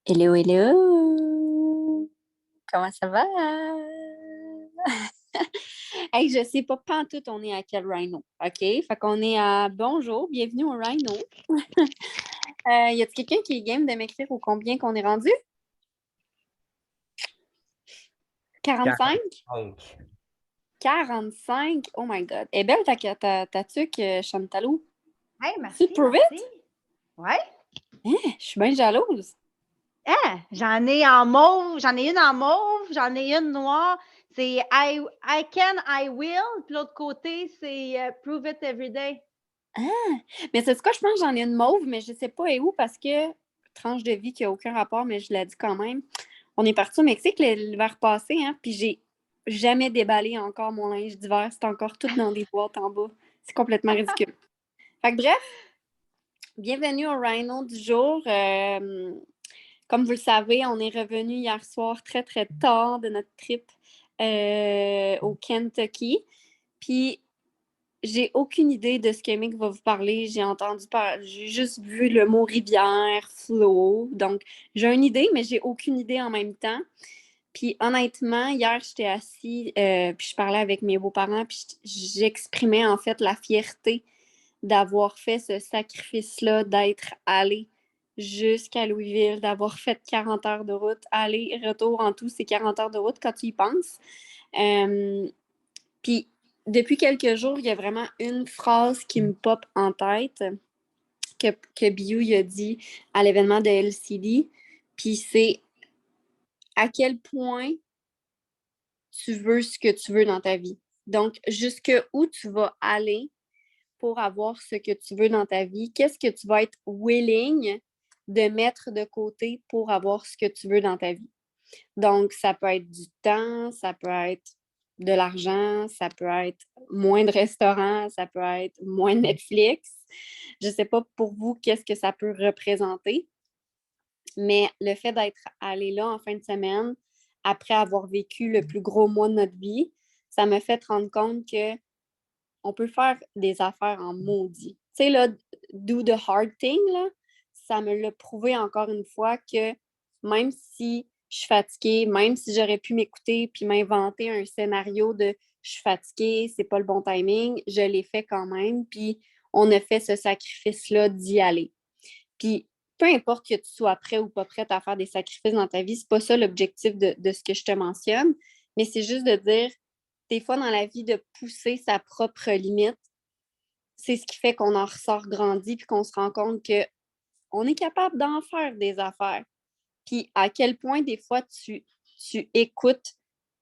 Hello, hello! Comment ça va? Hey, je sais pas pantoute on est à quel Rhino, OK? Fait qu'on est à bonjour, bienvenue au Rhino. Y a-t-il quelqu'un qui est game de m'écrire au combien qu'on est rendu? 45? 45. 45? Oh my God. Elle est belle ta tuque, Chantalou. Hey, Tu merci, prove merci. it? Ouais. Hein, je suis bien jalouse. Hein, j'en ai en mauve, j'en ai une en mauve, j'en ai une noire. C'est I can, I will. Puis l'autre côté, c'est prove it every day. Mais c'est quoi, je pense que j'en ai une mauve, mais je sais pas et où parce que tranche de vie qui a aucun rapport, mais je l'ai dit quand même. On est parti au Mexique l'hiver passé, hein, puis j'ai jamais déballé encore mon linge d'hiver. C'est encore tout dans des boîtes en bas. C'est complètement ridicule. Fait que bref, bienvenue au Rhino du jour. Comme vous le savez, on est revenu hier soir très, très tard de notre trip au Kentucky. Puis j'ai aucune idée de ce que Mick va vous parler. J'ai juste vu le mot rivière, flot. Donc, j'ai une idée, mais j'ai aucune idée en même temps. Puis honnêtement, hier, j'étais assis, puis je parlais avec mes beaux-parents, puis j'exprimais en fait la fierté d'avoir fait ce sacrifice-là, d'être allé jusqu'à Louisville, d'avoir fait 40 heures de route, aller-retour en tout, c'est 40 heures de route quand tu y penses. Puis depuis quelques jours, il y a vraiment une phrase qui me pop en tête que Biou il a dit à l'événement de LCD. Puis c'est à quel point tu veux ce que tu veux dans ta vie. Donc, jusque où tu vas aller pour avoir ce que tu veux dans ta vie? Qu'est-ce que tu vas être willing de mettre de côté pour avoir ce que tu veux dans ta vie? Donc, ça peut être du temps, ça peut être de l'argent, ça peut être moins de restaurants, ça peut être moins de Netflix. Je ne sais pas pour vous qu'est-ce que ça peut représenter, mais le fait d'être allé là en fin de semaine, après avoir vécu le plus gros mois de notre vie, ça me fait te rendre compte que on peut faire des affaires en maudit. Tu sais, là, do the hard thing, là, ça me l'a prouvé encore une fois que même si je suis fatiguée, même si j'aurais pu m'écouter puis m'inventer un scénario de je suis fatiguée, c'est pas le bon timing, je l'ai fait quand même, puis on a fait ce sacrifice-là d'y aller. Puis peu importe que tu sois prêt ou pas prête à faire des sacrifices dans ta vie, c'est pas ça l'objectif de ce que je te mentionne, mais c'est juste de dire, des fois dans la vie, de pousser sa propre limite, c'est ce qui fait qu'on en ressort grandi puis qu'on se rend compte que on est capable d'en faire des affaires. Puis à quel point des fois tu écoutes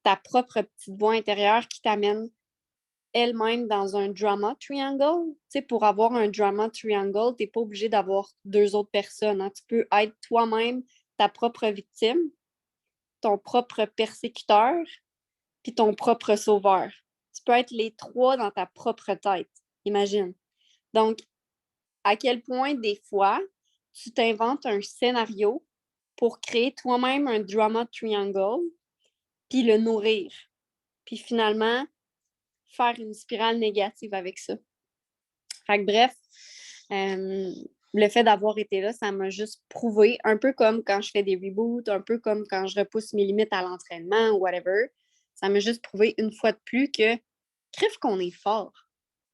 ta propre petite voix intérieure qui t'amène elle-même dans un drama triangle. Tu sais, pour avoir un drama triangle, tu n'es pas obligé d'avoir deux autres personnes, hein. Tu peux être toi-même ta propre victime, ton propre persécuteur, puis ton propre sauveur. Tu peux être les trois dans ta propre tête. Imagine. Donc, à quel point des fois, tu t'inventes un scénario pour créer toi-même un drama triangle, puis le nourrir. Puis finalement, faire une spirale négative avec ça. Fait que bref, le fait d'avoir été là, ça m'a juste prouvé, un peu comme quand je fais des reboots, un peu comme quand je repousse mes limites à l'entraînement ou whatever, ça m'a juste prouvé une fois de plus que crève qu'on est fort.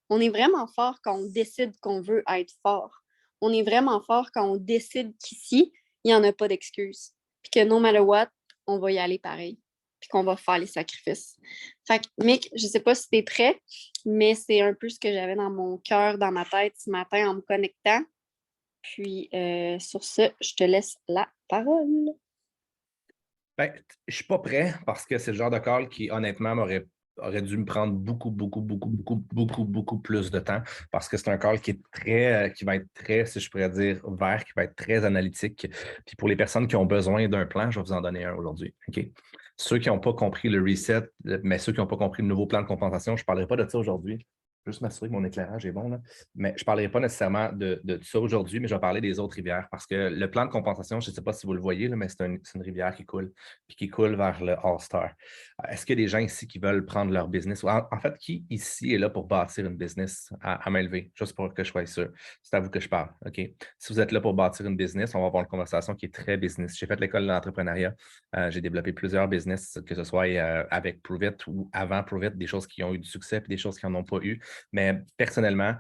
On est vraiment fort quand on décide qu'on veut être fort. On est vraiment fort quand on décide qu'ici, il n'y en a pas d'excuses. Puis que no matter what, on va y aller pareil. Puis qu'on va faire les sacrifices. Fait que, Mick, je sais pas si tu es prêt, mais c'est un peu ce que j'avais dans mon cœur, dans ma tête ce matin en me connectant. Puis sur ce, je te laisse la parole. Ben, je suis pas prêt parce que c'est le genre de call qui, honnêtement, aurait dû me prendre beaucoup, beaucoup, beaucoup, beaucoup, beaucoup, beaucoup plus de temps parce que c'est un call qui est qui va être très, si je pourrais dire, vert, qui va être très analytique. Puis pour les personnes qui ont besoin d'un plan, je vais vous en donner un aujourd'hui. OK? Ceux qui n'ont pas compris le reset, mais ceux qui n'ont pas compris le nouveau plan de compensation, je ne parlerai pas de ça aujourd'hui. Juste m'assurer que mon éclairage est bon, là. Mais je ne parlerai pas nécessairement de ça aujourd'hui, mais je vais parler des autres rivières parce que le plan de compensation, je ne sais pas si vous le voyez, là, mais c'est une rivière qui coule, puis qui coule vers le All-Star. Est-ce qu'il y a des gens ici qui veulent prendre leur business? En fait, qui ici est là pour bâtir une business à main levée? Juste pour que je sois sûr. C'est à vous que je parle. OK? Si vous êtes là pour bâtir une business, on va avoir une conversation qui est très business. J'ai fait l'école de l'entrepreneuriat. J'ai développé plusieurs business, que ce soit avec Prove It ou avant Prove It, des choses qui ont eu du succès et des choses qui n'en ont pas eu. Mais personnellement,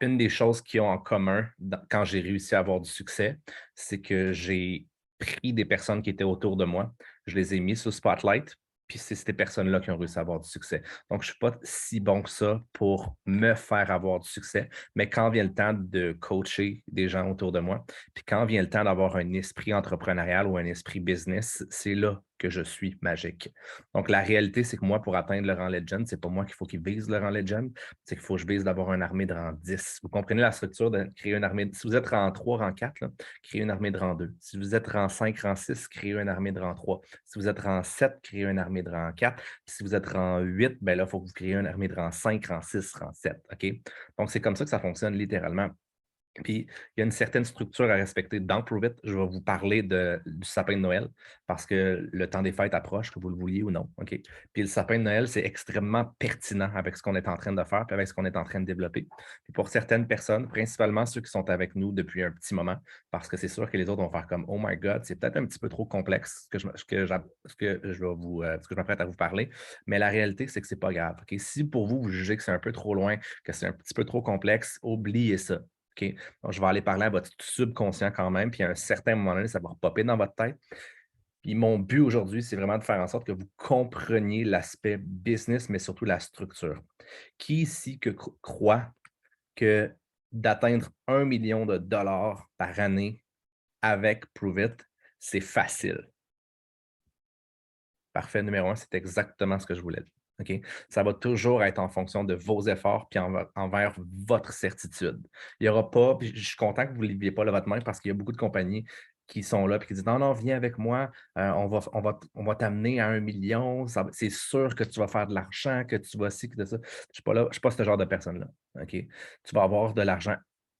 une des choses qui ont en commun quand j'ai réussi à avoir du succès, c'est que j'ai pris des personnes qui étaient autour de moi, je les ai mis sur le spotlight, puis c'est ces personnes-là qui ont réussi à avoir du succès. Donc, je ne suis pas si bon que ça pour me faire avoir du succès, mais quand vient le temps de coacher des gens autour de moi, puis quand vient le temps d'avoir un esprit entrepreneurial ou un esprit business, c'est là que je suis magique. Donc, la réalité, c'est que moi, pour atteindre le rang Legend, c'est pas moi qu'il faut qu'il vise le rang Legend, c'est qu'il faut que je vise d'avoir une armée de rang 10. Vous comprenez la structure de créer une armée. Si vous êtes rang 3, rang 4, là, créez une armée de rang 2. Si vous êtes rang 5, rang 6, créez une armée de rang 3. Si vous êtes rang 7, créez une armée de rang 4. Puis si vous êtes rang 8, ben là, il faut que vous créez une armée de rang 5, rang 6, rang 7. OK? Donc, c'est comme ça que ça fonctionne littéralement. Puis, il y a une certaine structure à respecter dans Prove It. Je vais vous parler du sapin de Noël parce que le temps des fêtes approche, que vous le vouliez ou non. OK? Puis, le sapin de Noël, c'est extrêmement pertinent avec ce qu'on est en train de faire puis avec ce qu'on est en train de développer. Puis, pour certaines personnes, principalement ceux qui sont avec nous depuis un petit moment, parce que c'est sûr que les autres vont faire comme Oh my God, c'est peut-être un petit peu trop complexe ce que je m'apprête à vous parler. Mais la réalité, c'est que ce n'est pas grave. OK? Si pour vous, vous jugez que c'est un peu trop loin, que c'est un petit peu trop complexe, oubliez ça. OK? Donc, je vais aller parler à votre subconscient quand même, puis à un certain moment donné, ça va repopper dans votre tête. Puis mon but aujourd'hui, c'est vraiment de faire en sorte que vous compreniez l'aspect business, mais surtout la structure. Qui ici croit que d'atteindre 1 million de dollars par année avec Prove It, c'est facile? Parfait, numéro 1, c'est exactement ce que je voulais dire. OK? Ça va toujours être en fonction de vos efforts puis envers votre certitude. Il n'y aura pas, puis je suis content que vous ne leviez pas là votre main parce qu'il y a beaucoup de compagnies qui sont là et qui disent non, non, viens avec moi, on va t'amener à 1 million, c'est sûr que tu vas faire de l'argent, que tu vas ci, que de ça. Je ne suis pas là, je suis pas ce genre de personne-là. OK? Tu vas avoir de l'argent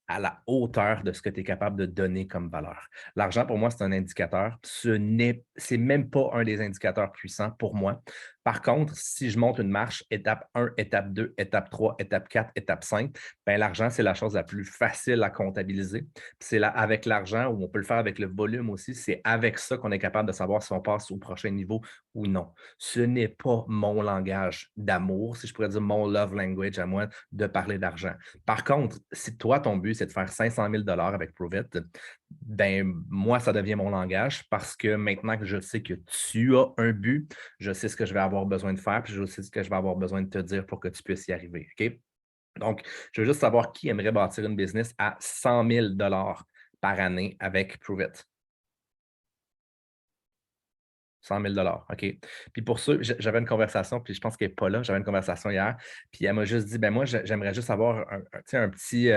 à la hauteur de ce que tu es capable de donner comme valeur. L'argent, pour moi, c'est un indicateur. C'est même pas un des indicateurs puissants pour moi. Par contre, si je monte une marche, étape 1, étape 2, étape 3, étape 4, étape 5, ben, l'argent, c'est la chose la plus facile à comptabiliser. C'est là, avec l'argent, ou on peut le faire avec le volume aussi, c'est avec ça qu'on est capable de savoir si on passe au prochain niveau ou non. Ce n'est pas mon langage d'amour, si je pourrais dire mon love language à moi, de parler d'argent. Par contre, si toi, ton but, c'est de faire 500 000 $ avec Prove It, ben, moi, ça devient mon langage parce que maintenant que je sais que tu as un but, je sais ce que je vais avoir besoin de faire, puis je sais ce que je vais avoir besoin de te dire pour que tu puisses y arriver. OK? Donc, je veux juste savoir qui aimerait bâtir une business à 100 000 $ par année avec Prove It. 100 000 $, OK. Puis pour ça, j'avais une conversation, puis je pense qu'elle n'est pas là, j'avais une conversation hier, puis elle m'a juste dit, ben moi, j'aimerais juste avoir un petit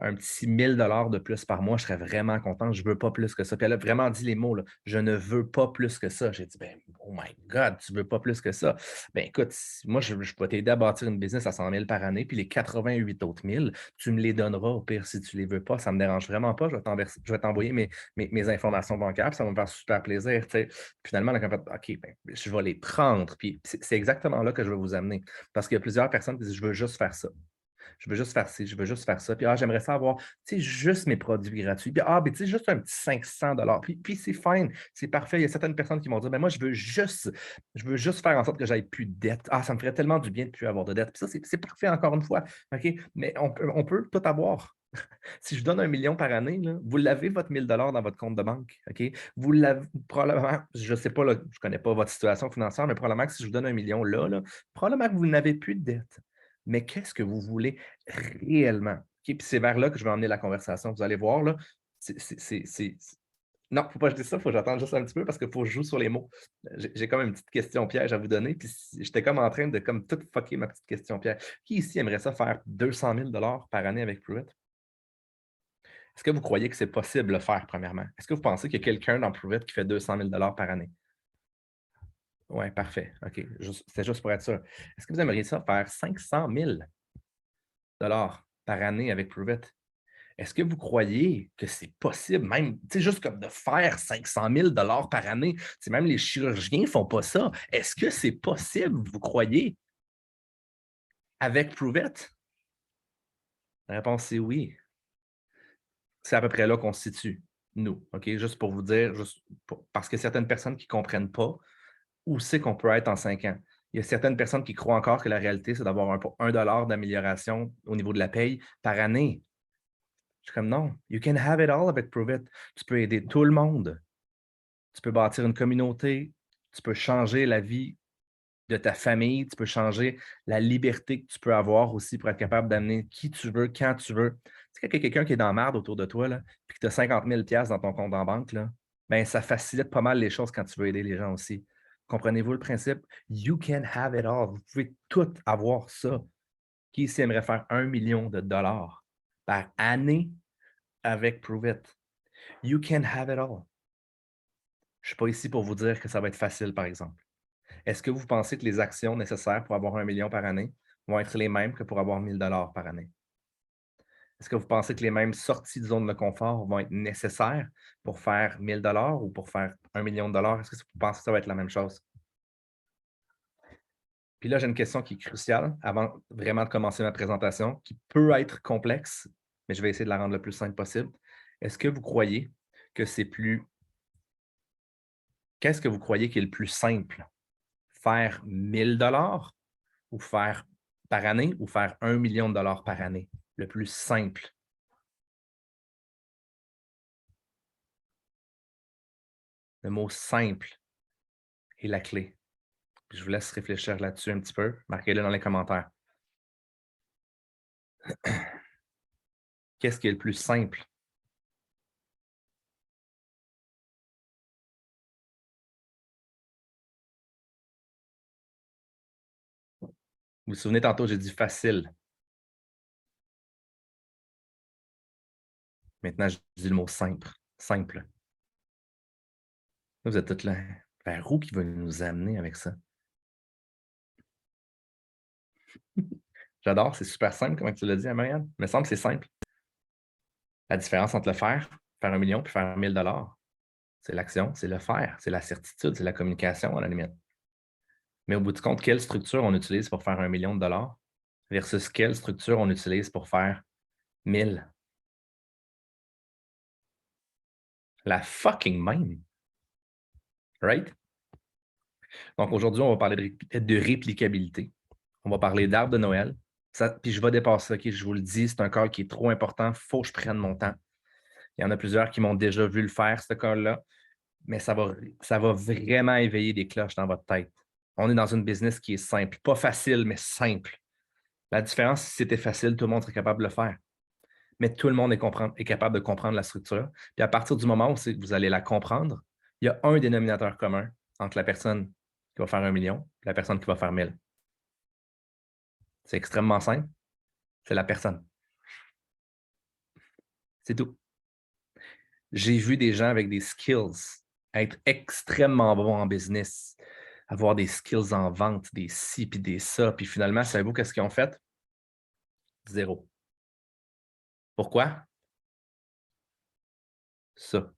1 000 $ de plus par mois, je serais vraiment content, je ne veux pas plus que ça. Puis elle a vraiment dit les mots, là, je ne veux pas plus que ça. J'ai dit, ben, oh my God, tu ne veux pas plus que ça. Ben écoute, moi, je vais t'aider à bâtir une business à 100 000 par année, puis les 88 autres 1000, tu me les donneras au pire si tu ne les veux pas, ça ne me dérange vraiment pas, je vais t'envoyer mes informations bancaires, puis ça va me faire super plaisir. T'sais. Finalement, on a fait, OK, ben, je vais les prendre. Puis c'est exactement là que je vais vous amener. Parce qu'il y a plusieurs personnes qui disent, je veux juste faire ça. Je veux juste faire ci, je veux juste faire ça. Puis, j'aimerais ça avoir, juste mes produits gratuits. Puis, ben, juste un petit 500 $. Puis c'est fine, c'est parfait. Il y a certaines personnes qui vont dire, ben, moi, je veux juste faire en sorte que j'aille plus de dette. Ça me ferait tellement du bien de ne plus avoir de dette. Puis ça, c'est parfait encore une fois. OK? Mais on peut tout avoir. Si je donne 1 million par année, là, vous l'avez votre 1 000 $ dans votre compte de banque. OK? Vous l'avez probablement, je ne sais pas, là, je ne connais pas votre situation financière, mais probablement que si je vous donne 1 million là, probablement que vous n'avez plus de dette. Mais qu'est-ce que vous voulez réellement? OK? Puis c'est vers là que je vais emmener la conversation. Vous allez voir, là, non, il ne faut pas que je dise ça, il faut que j'attende juste un petit peu parce qu'il faut que je joue sur les mots. J'ai comme une petite question piège à vous donner, puis j'étais comme en train de comme tout fucker ma petite question piège. Qui ici aimerait ça faire 200 000 $ par année avec Prove It? Est-ce que vous croyez que c'est possible de le faire, premièrement? Est-ce que vous pensez qu'il y a quelqu'un dans Prove It qui fait 200 000 $ par année? Oui, parfait. OK. C'est juste pour être sûr. Est-ce que vous aimeriez ça faire 500 000? par année avec Pruvit. Est-ce que vous croyez que c'est possible, même, juste comme de faire 500 000 par année? Même les chirurgiens ne font pas ça. Est-ce que c'est possible, vous croyez, avec Pruvit? La réponse, c'est oui. C'est à peu près là qu'on se situe, nous. OK? Juste pour vous dire, parce que certaines personnes qui ne comprennent pas où c'est qu'on peut être en 5 ans. Il y a certaines personnes qui croient encore que la réalité, c'est d'avoir un $1 d'amélioration au niveau de la paye par année. Je suis comme non, you can have it all avec Pruvit. Tu peux aider tout le monde. Tu peux bâtir une communauté. Tu peux changer la vie de ta famille. Tu peux changer la liberté que tu peux avoir aussi pour être capable d'amener qui tu veux, quand tu veux. Tu sais, quand quelqu'un qui est dans la merde autour de toi, là, puis que tu as 50 000 $ dans ton compte en banque, là, ben, ça facilite pas mal les choses quand tu veux aider les gens aussi. Comprenez-vous le principe? You can have it all. Vous pouvez tout avoir ça. Qui ici aimerait faire $1 million par année avec Pruvit? You can have it all. Je ne suis pas ici pour vous dire que ça va être facile, par exemple. Est-ce que vous pensez que les actions nécessaires pour avoir $1 million par année vont être les mêmes que pour avoir 1 000 $ par année? Est-ce que vous pensez que les mêmes sorties de zone de confort vont être nécessaires pour faire 1 000 $ ou pour faire $1 million? Est-ce que vous pensez que ça va être la même chose? Puis là, j'ai une question qui est cruciale avant vraiment de commencer ma présentation, qui peut être complexe, mais je vais essayer de la rendre le plus simple possible. Est-ce que vous croyez que c'est plus... Qu'est-ce que vous croyez qui est le plus simple? Faire 1 000 $ ou faire par année ou faire $1 million par année? Le plus simple. Le mot simple est la clé. Je vous laisse réfléchir là-dessus un petit peu. Marquez-le dans les commentaires. Qu'est-ce qui est le plus simple? Vous vous souvenez, tantôt, j'ai dit facile. Maintenant, je dis le mot simple. Simple. Vous êtes tous là. Vers où qui va nous amener avec ça? J'adore, c'est super simple, comment tu l'as dit, Marianne. Il me semble que c'est simple. La différence entre le faire 1 million, puis faire 1 000 $, c'est l'action, c'est le faire, c'est la certitude, c'est la communication à la limite. Mais au bout du compte, quelle structure on utilise pour faire $1 million versus quelle structure on utilise pour faire 1000? La fucking même. Right? Donc aujourd'hui, on va parler de réplicabilité. On va parler d'arbre de Noël. Puis je vais dépasser, OK, je vous le dis, c'est un call qui est trop important. Il faut que je prenne mon temps. Il y en a plusieurs qui m'ont déjà vu le faire, ce call-là. Mais ça va vraiment éveiller des cloches dans votre tête. On est dans une business qui est simple. Pas facile, mais simple. La différence, si c'était facile, tout le monde serait capable de le faire. Mais tout le monde est capable de comprendre la structure. Puis à partir du moment où vous allez la comprendre, il y a un dénominateur commun entre la personne qui va faire 1 million et la personne qui va faire 1000. C'est extrêmement simple. C'est la personne. C'est tout. J'ai vu des gens avec des skills être extrêmement bons en business, avoir des skills en vente, des ci puis des ça. Puis finalement, savez-vous qu'est-ce qu'ils ont fait? 0. Pourquoi? Ça.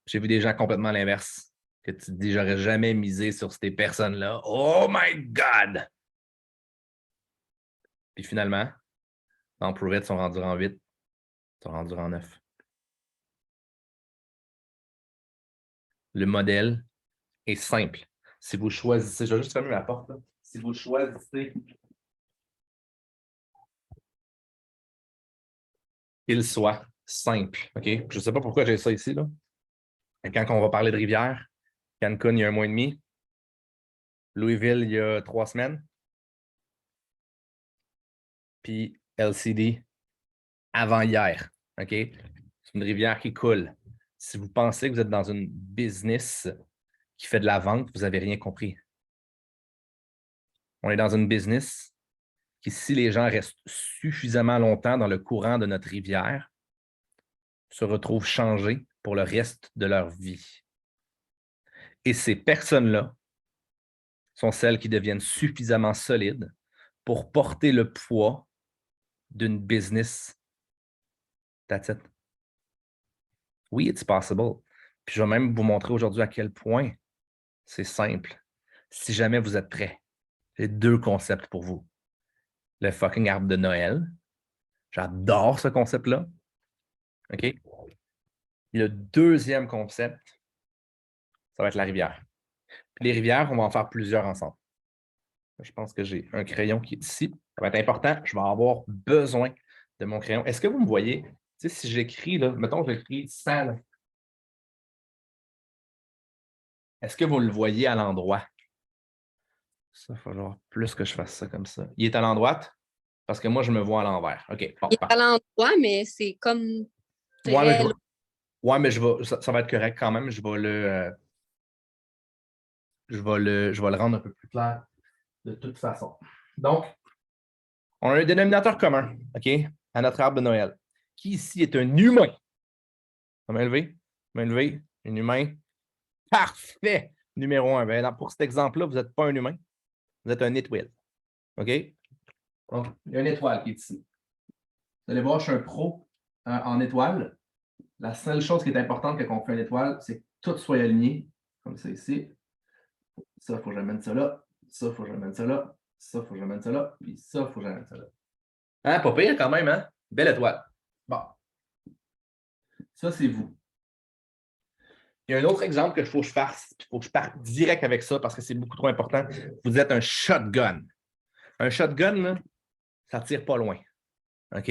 J'ai vu des gens complètement à l'inverse, que tu te dis, j'aurais jamais misé sur ces personnes-là. Oh my God! Puis finalement, dans Pruvit, ils sont rendus en 8, ils sont rendus en 9. Le modèle est simple. Si vous choisissez, je vais juste fermer ma porte, là. Si vous choisissez qu'il soit simple, OK? Je ne sais pas pourquoi j'ai ça ici, là. Quand on va parler de rivière, Cancun, il y a 1 mois et demi. Louisville, il y a 3 semaines. Puis LCD, avant hier, OK? C'est une rivière qui coule. Si vous pensez que vous êtes dans une business qui fait de la vente, vous n'avez rien compris. On est dans une business qui, si les gens restent suffisamment longtemps dans le courant de notre rivière, se retrouvent changés pour le reste de leur vie. Et ces personnes-là sont celles qui deviennent suffisamment solides pour porter le poids d'une business. That's it. Oui, it's possible. Puis je vais même vous montrer aujourd'hui à quel point c'est simple. Si jamais vous êtes prêts, j'ai 2 concepts pour vous. Le fucking arbre de Noël. J'adore ce concept-là. OK? Le deuxième concept, ça va être la rivière. Puis les rivières, on va en faire plusieurs ensemble. Je pense que j'ai un crayon qui est ici. Ça va être important. Je vais avoir besoin de mon crayon. Est-ce que vous me voyez? Tu sais, si j'écris, là, mettons, j'écris 100. Là. Est-ce que vous le voyez à l'endroit? Ça, il va falloir plus que je fasse ça comme ça. Il est à l'endroit? Parce que moi, je me vois à l'envers. OK. Bon, Il est à l'endroit, mais c'est comme très loin. Ouais, mais ça va être correct quand même. Je vais le rendre un peu plus clair de toute façon. Donc, on a un dénominateur commun, OK, à notre arbre de Noël. Qui ici est un humain? Main levée, un humain. Parfait! Numéro 1. Ben, pour cet exemple-là, vous n'êtes pas un humain. Vous êtes un étoile. OK? Donc, il y a une étoile qui est ici. Vous allez voir, je suis un pro en étoile. La seule chose qui est importante quand on fait une étoile, c'est que tout soit aligné, comme ça ici. Ça, il faut que j'amène ça là. Ça, il faut que j'amène ça là. Ça, il faut que j'amène ça là. Puis ça, il faut que j'amène ça là. Hein, pas pire quand même, hein? Belle étoile. Bon. Ça, c'est vous. Il y a un autre exemple que il faut que je fasse. Il faut que je parte direct avec ça parce que c'est beaucoup trop important. Vous êtes un shotgun. Un shotgun, là, ça ne tire pas loin. OK?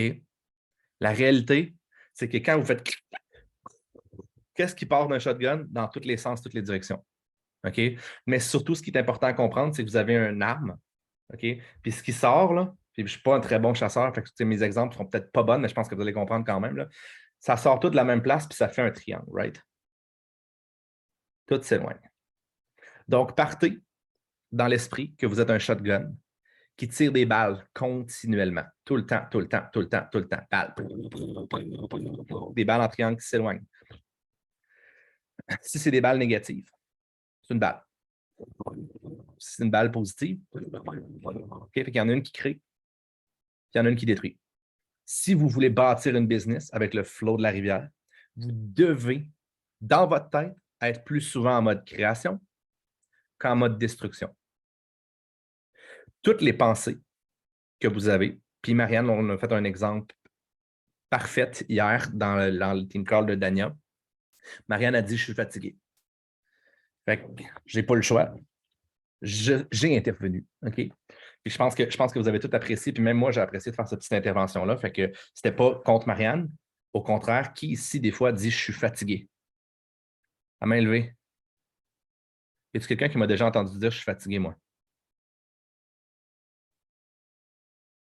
La réalité, c'est que quand vous faites qu'est-ce qui part d'un shotgun dans tous les sens, toutes les directions? OK? Mais surtout, ce qui est important à comprendre, c'est que vous avez une arme. OK? Puis ce qui sort, là, puis je ne suis pas un très bon chasseur, fait que mes exemples ne seront peut-être pas bons, mais je pense que vous allez comprendre quand même. Là. Ça sort tout de la même place, puis ça fait un triangle, right? Tout s'éloigne. Donc, partez dans l'esprit que vous êtes un shotgun qui tire des balles continuellement. Tout le temps, tout le temps, tout le temps, tout le temps. Balles. Des balles en triangle qui s'éloignent. Si c'est des balles négatives, c'est une balle. Si c'est une balle positive, OK, fait qu'il y en a une qui crée, il y en a une qui détruit. Si vous voulez bâtir une business avec le flow de la rivière, vous devez, dans votre tête, être plus souvent en mode création qu'en mode destruction. Toutes les pensées que vous avez, puis Marianne, on a fait un exemple parfait hier dans le team call de Dania. Marianne a dit « Je suis fatigué ». Fait que j'ai pas le choix. J'ai intervenu. OK? Puis je pense que vous avez tout apprécié, puis même moi, j'ai apprécié de faire cette petite intervention-là. Fait que c'était pas contre Marianne. Au contraire, qui ici, des fois, dit « Je suis fatigué ». À main levée. Y a-t-il quelqu'un qui m'a déjà entendu dire « Je suis fatigué, moi ».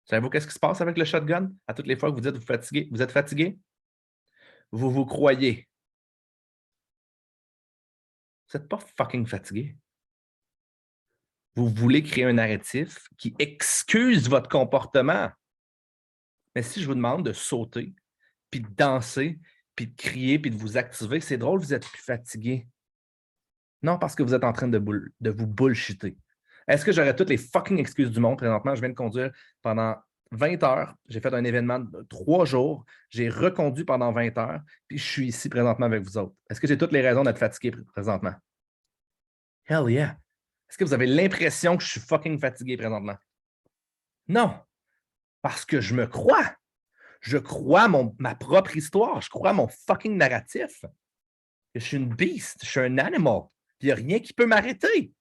Savez-vous qu'est-ce qui se passe avec le shotgun? À toutes les fois que vous dites vous êtes fatigué? Vous vous croyez. Vous n'êtes pas fucking fatigué. Vous voulez créer un narratif qui excuse votre comportement. Mais si je vous demande de sauter, puis de danser, puis de crier, puis de vous activer, c'est drôle, vous êtes plus fatigué. Non, parce que vous êtes en train de vous bullshiter. Est-ce que j'aurais toutes les fucking excuses du monde présentement? Je viens de conduire pendant 20 heures. J'ai fait un événement de 3 jours. J'ai reconduit pendant 20 heures. Puis je suis ici présentement avec vous autres. Est-ce que j'ai toutes les raisons d'être fatigué présentement? Hell yeah! Est-ce que vous avez l'impression que je suis fucking fatigué présentement? Non! Parce que je me crois. Je crois ma propre histoire. Je crois mon fucking narratif. Je suis une beast. Je suis un animal. Il n'y a rien qui peut m'arrêter.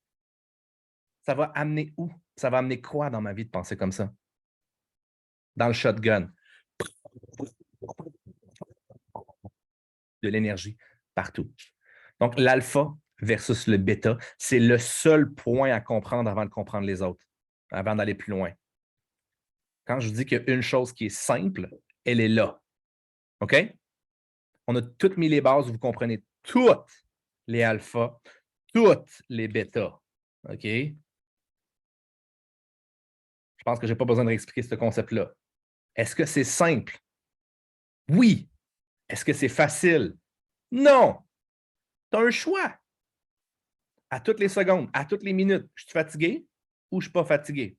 Ça va amener où? Ça va amener quoi dans ma vie de penser comme ça? Dans le shotgun. De l'énergie partout. Donc, l'alpha versus le bêta, c'est le seul point à comprendre avant de comprendre les autres, avant d'aller plus loin. Quand je vous dis qu'il y a une chose qui est simple, elle est là. OK? On a toutes mis les bases, vous comprenez toutes les alphas, toutes les bêtas. OK? Je pense que je n'ai pas besoin de réexpliquer ce concept-là. Est-ce que c'est simple? Oui. Est-ce que c'est facile? Non. Tu as un choix. À toutes les secondes, à toutes les minutes, je suis fatigué ou je ne suis pas fatigué?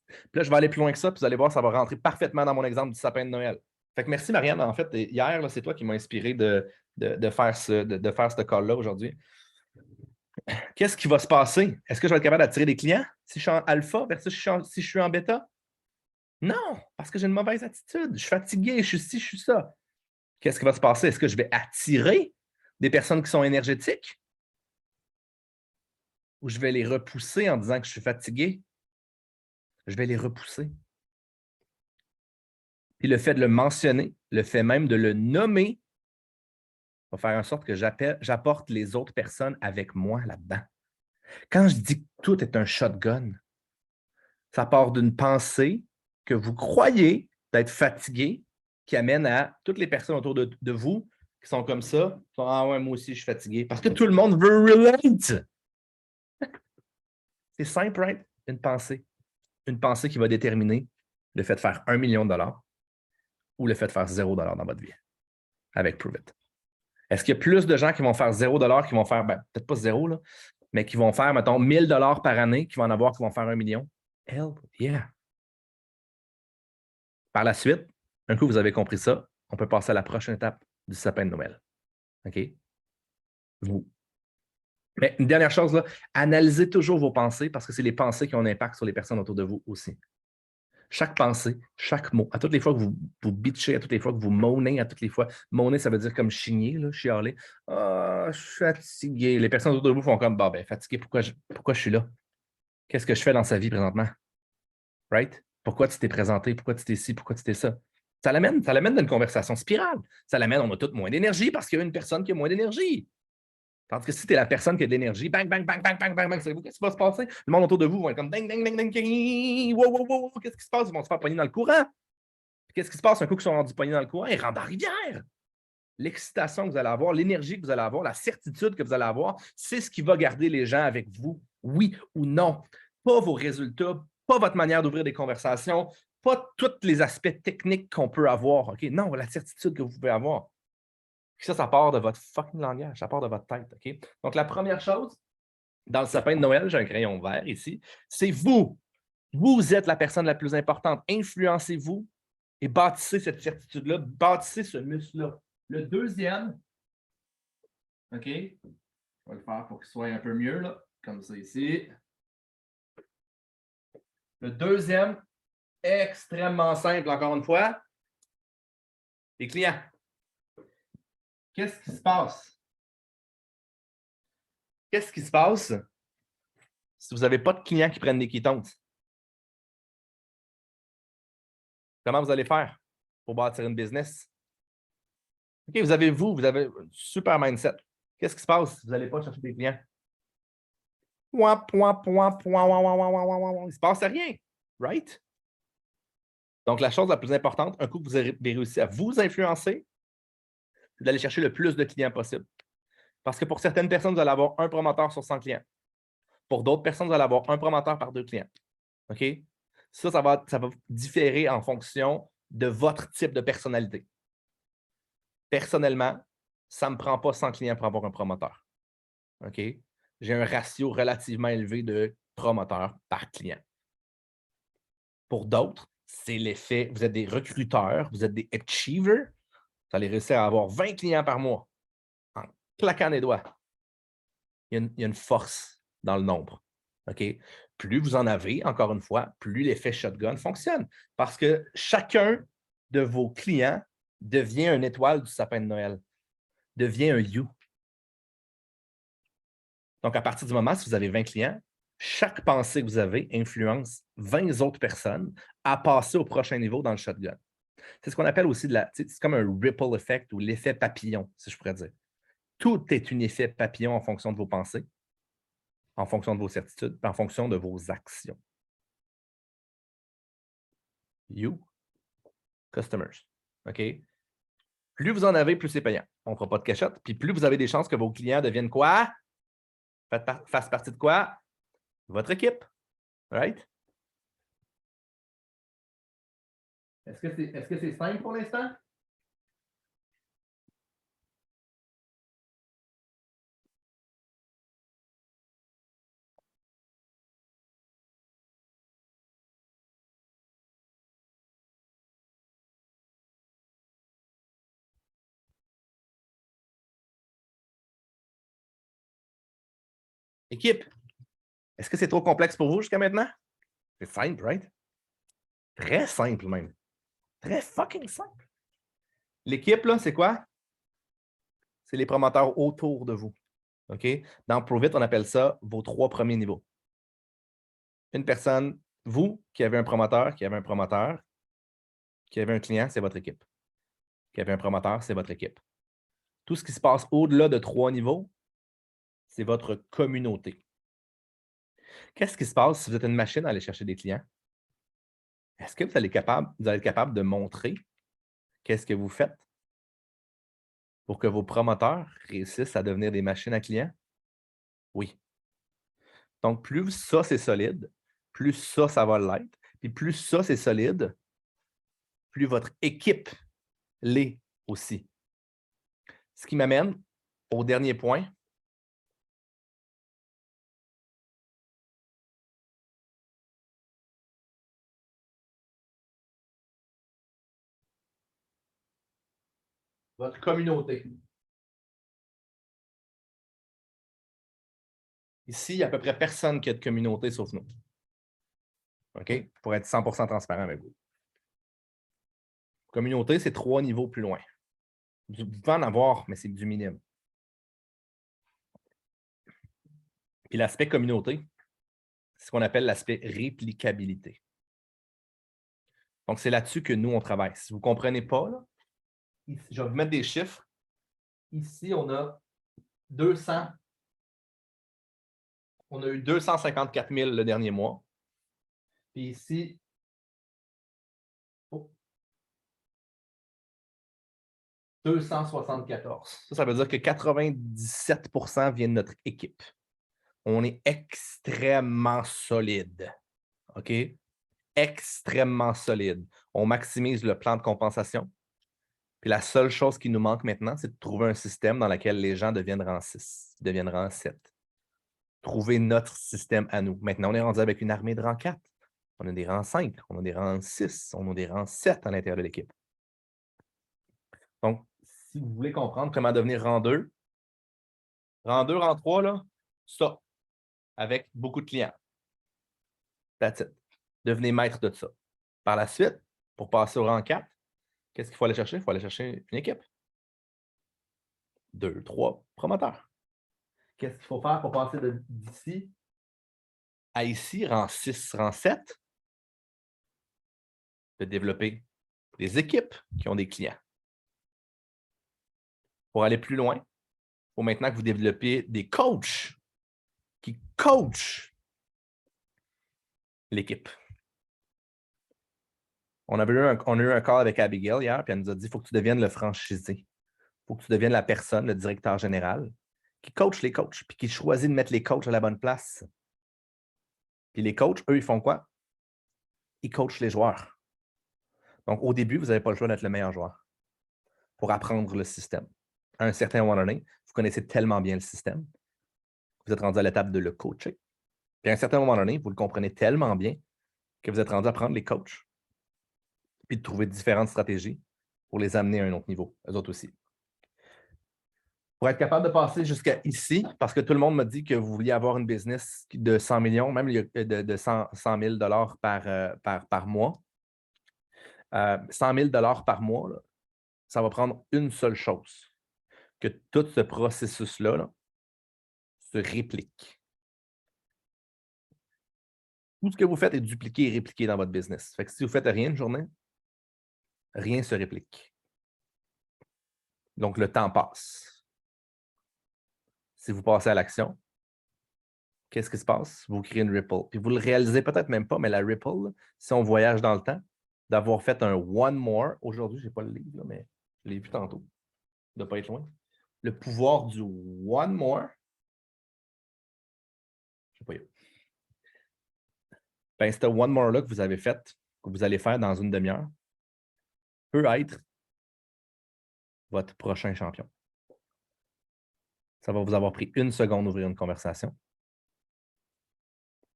Puis là, je vais aller plus loin que ça, puis vous allez voir, ça va rentrer parfaitement dans mon exemple du sapin de Noël. Fait que merci, Marianne. En fait, hier, là, c'est toi qui m'as inspiré de faire ce call-là aujourd'hui. Qu'est-ce qui va se passer? Est-ce que je vais être capable d'attirer des clients si je suis en alpha versus si je suis en bêta? Non, parce que j'ai une mauvaise attitude. Je suis fatigué, je suis ci, je suis ça. Qu'est-ce qui va se passer? Est-ce que je vais attirer des personnes qui sont énergétiques? Ou je vais les repousser en disant que je suis fatigué? Je vais les repousser. Puis le fait de le mentionner, le fait même de le nommer, va faire en sorte que j'apporte les autres personnes avec moi là-dedans. Quand je dis que tout est un shotgun, ça part d'une pensée que vous croyez d'être fatigué, qui amène à toutes les personnes autour de vous qui sont comme ça, qui sont ah ouais, moi aussi je suis fatigué. Parce que tout le monde veut relate. C'est simple, right? Une pensée. Une pensée qui va déterminer le fait de faire 1 million de dollars ou le fait de faire 0 $ dans votre vie avec Prove It. Est-ce qu'il y a plus de gens qui vont faire 0 $ qui vont faire, peut-être pas 0, là, mais qui vont faire, mettons, 1 000 $ par année, qui vont en avoir qui vont faire 1 million? Hell yeah! Par la suite, un coup, vous avez compris ça, on peut passer à la prochaine étape du sapin de Noël. OK? Vous. Mais une dernière chose, là, analysez toujours vos pensées parce que c'est les pensées qui ont un impact sur les personnes autour de vous aussi. Chaque pensée, chaque mot, à toutes les fois que vous bitchez, à toutes les fois que vous moanez, à toutes les fois, moaner, ça veut dire comme chigner, là, chialer. Ah, je suis fatigué. Les personnes autour de vous font comme, bah, ben, fatigué, pourquoi je suis là? Qu'est-ce que je fais dans sa vie présentement? Right? Pourquoi tu t'es présenté? Pourquoi tu t'es ci? Pourquoi tu t'es ça? Ça l'amène dans une conversation spirale. Ça l'amène, on a tous moins d'énergie parce qu'il y a une personne qui a moins d'énergie. Tandis que si tu es la personne qui a de l'énergie, bang, bang, bang, bang, bang, bang, bang, savez-vous qu'est-ce qui va se passer? Le monde autour de vous va être comme ding, ding, ding, ding, ding, wow, wow, wow, qu'est-ce qui se passe? Ils vont se faire pogner dans le courant. Qu'est-ce qui se passe un coup qu'ils sont rendus pognés dans le courant? Ils rentrent dans la rivière. L'excitation que vous allez avoir, l'énergie que vous allez avoir, la certitude que vous allez avoir, c'est ce qui va garder les gens avec vous, oui ou non. Pas vos résultats, pas votre manière d'ouvrir des conversations, pas tous les aspects techniques qu'on peut avoir. OK? Non, la certitude que vous pouvez avoir. Puis ça part de votre fucking langage, ça part de votre tête. OK? Donc, la première chose, dans le sapin de Noël, j'ai un crayon vert ici, c'est vous. Vous êtes la personne la plus importante. Influencez-vous et bâtissez cette certitude-là, bâtissez ce muscle-là. Le deuxième, OK, on va le faire pour qu'il soit un peu mieux, là, comme ça ici. Le deuxième, extrêmement simple, encore une fois, les clients. Qu'est-ce qui se passe? Qu'est-ce qui se passe si vous n'avez pas de clients qui prennent des quittons? Comment vous allez faire pour bâtir une business? OK, vous avez un super mindset. Qu'est-ce qui se passe si vous n'allez pas chercher des clients? Il ne se passe rien, right? Donc, la chose la plus importante, un coup que vous avez réussi à vous influencer, c'est d'aller chercher le plus de clients possible. Parce que pour certaines personnes, vous allez avoir un promoteur sur 100 clients. Pour d'autres personnes, vous allez avoir un promoteur par 2 clients. OK? Ça va différer en fonction de votre type de personnalité. Personnellement, ça ne me prend pas 100 clients pour avoir un promoteur. OK? J'ai un ratio relativement élevé de promoteurs par client. Pour d'autres, c'est l'effet, vous êtes des recruteurs, vous êtes des achievers, vous allez réussir à avoir 20 clients par mois en claquant des doigts. Il y a une force dans le nombre. OK? Plus vous en avez, encore une fois, plus l'effet shotgun fonctionne. Parce que chacun de vos clients devient une étoile du sapin de Noël, devient un you. Donc, à partir du moment, si vous avez 20 clients, chaque pensée que vous avez influence 20 autres personnes à passer au prochain niveau dans le shotgun. C'est ce qu'on appelle aussi c'est comme un ripple effect ou l'effet papillon, si je pourrais dire. Tout est un effet papillon en fonction de vos pensées, en fonction de vos certitudes, en fonction de vos actions. You, customers. OK? Plus vous en avez, plus c'est payant. On ne fera pas de cachette. Puis plus vous avez des chances que vos clients deviennent quoi? Fassent partie de quoi? Votre équipe. Right? Est-ce que c'est simple pour l'instant? Équipe. Est-ce que c'est trop complexe pour vous jusqu'à maintenant? C'est simple, right? Très simple même. Très fucking simple. L'équipe, là, c'est quoi? C'est les promoteurs autour de vous. OK? Dans Prove It, on appelle ça vos 3 premiers niveaux. Une personne, vous, qui avez un promoteur, qui avez un client, c'est votre équipe. Qui avez un promoteur, c'est votre équipe. Tout ce qui se passe au-delà de 3 niveaux, c'est votre communauté. Qu'est-ce qui se passe si vous êtes une machine à aller chercher des clients? Est-ce que vous allez être capable de montrer qu'est-ce que vous faites pour que vos promoteurs réussissent à devenir des machines à clients? Oui. Donc, plus ça, c'est solide, plus ça va l'être, puis plus ça, c'est solide, plus votre équipe l'est aussi. Ce qui m'amène au dernier point. Votre communauté. Ici, il n'y a à peu près personne qui a de communauté sauf nous. OK? Pour être 100% transparent avec vous. Communauté, c'est 3 niveaux plus loin. Vous pouvez en avoir, mais c'est du minimum. Puis l'aspect communauté, c'est ce qu'on appelle l'aspect réplicabilité. Donc, c'est là-dessus que nous, on travaille. Si vous ne comprenez pas, là, ici, je vais vous mettre des chiffres. Ici, on a 200. On a eu 254 000 le dernier mois. Puis ici, 274. Ça veut dire que 97% viennent de notre équipe. On est extrêmement solide. OK? Extrêmement solide. On maximise le plan de compensation. Puis la seule chose qui nous manque maintenant, c'est de trouver un système dans lequel les gens deviennent rang 6, deviennent rang 7. Trouver notre système à nous. Maintenant, on est rendu avec une armée de rang 4. On a des rangs 5, on a des rangs 6, on a des rangs 7 à l'intérieur de l'équipe. Donc, si vous voulez comprendre comment devenir rang 2, rang 3, là, ça, avec beaucoup de clients. That's it. Devenez maître de ça. Par la suite, pour passer au rang 4, qu'est-ce qu'il faut aller chercher? Il faut aller chercher une équipe. 2, 3 promoteurs. Qu'est-ce qu'il faut faire pour passer d'ici à ici, rang 6, rang 7? De développer des équipes qui ont des clients. Pour aller plus loin, il faut maintenant que vous développiez des coachs qui coachent l'équipe. On a eu un call avec Abigail hier, puis elle nous a dit il faut que tu deviennes le franchisé. Il faut que tu deviennes la personne, le directeur général, qui coach les coachs, puis qui choisit de mettre les coachs à la bonne place. Puis les coachs, eux, ils font quoi? Ils coachent les joueurs. Donc, au début, vous n'avez pas le choix d'être le meilleur joueur pour apprendre le système. À un certain moment donné, vous connaissez tellement bien le système, vous êtes rendu à l'étape de le coacher. Puis à un certain moment donné, vous le comprenez tellement bien que vous êtes rendu à prendre les coachs puis de trouver différentes stratégies pour les amener à un autre niveau, eux autres aussi. Pour être capable de passer jusqu'à ici, parce que tout le monde m'a dit que vous vouliez avoir une business de 100 millions, même de 100 000 par mois. 100 000 par mois, là, ça va prendre une seule chose, que tout ce processus-là là, se réplique. Tout ce que vous faites est dupliqué et répliqué dans votre business. Fait que si vous ne faites rien une journée, rien ne se réplique. Donc, le temps passe. Si vous passez à l'action, qu'est-ce qui se passe? Vous créez une ripple. Puis vous ne le réalisez peut-être même pas, mais la ripple, si on voyage dans le temps, d'avoir fait un one more, aujourd'hui, je n'ai pas le livre, là, mais je l'ai vu tantôt, de ne pas être loin. Le pouvoir du one more, je ne sais pas. Ben, ce one more-là que vous avez fait, que vous allez faire dans une demi-heure, peut être votre prochain champion. Ça va vous avoir pris 1 seconde d'ouvrir une conversation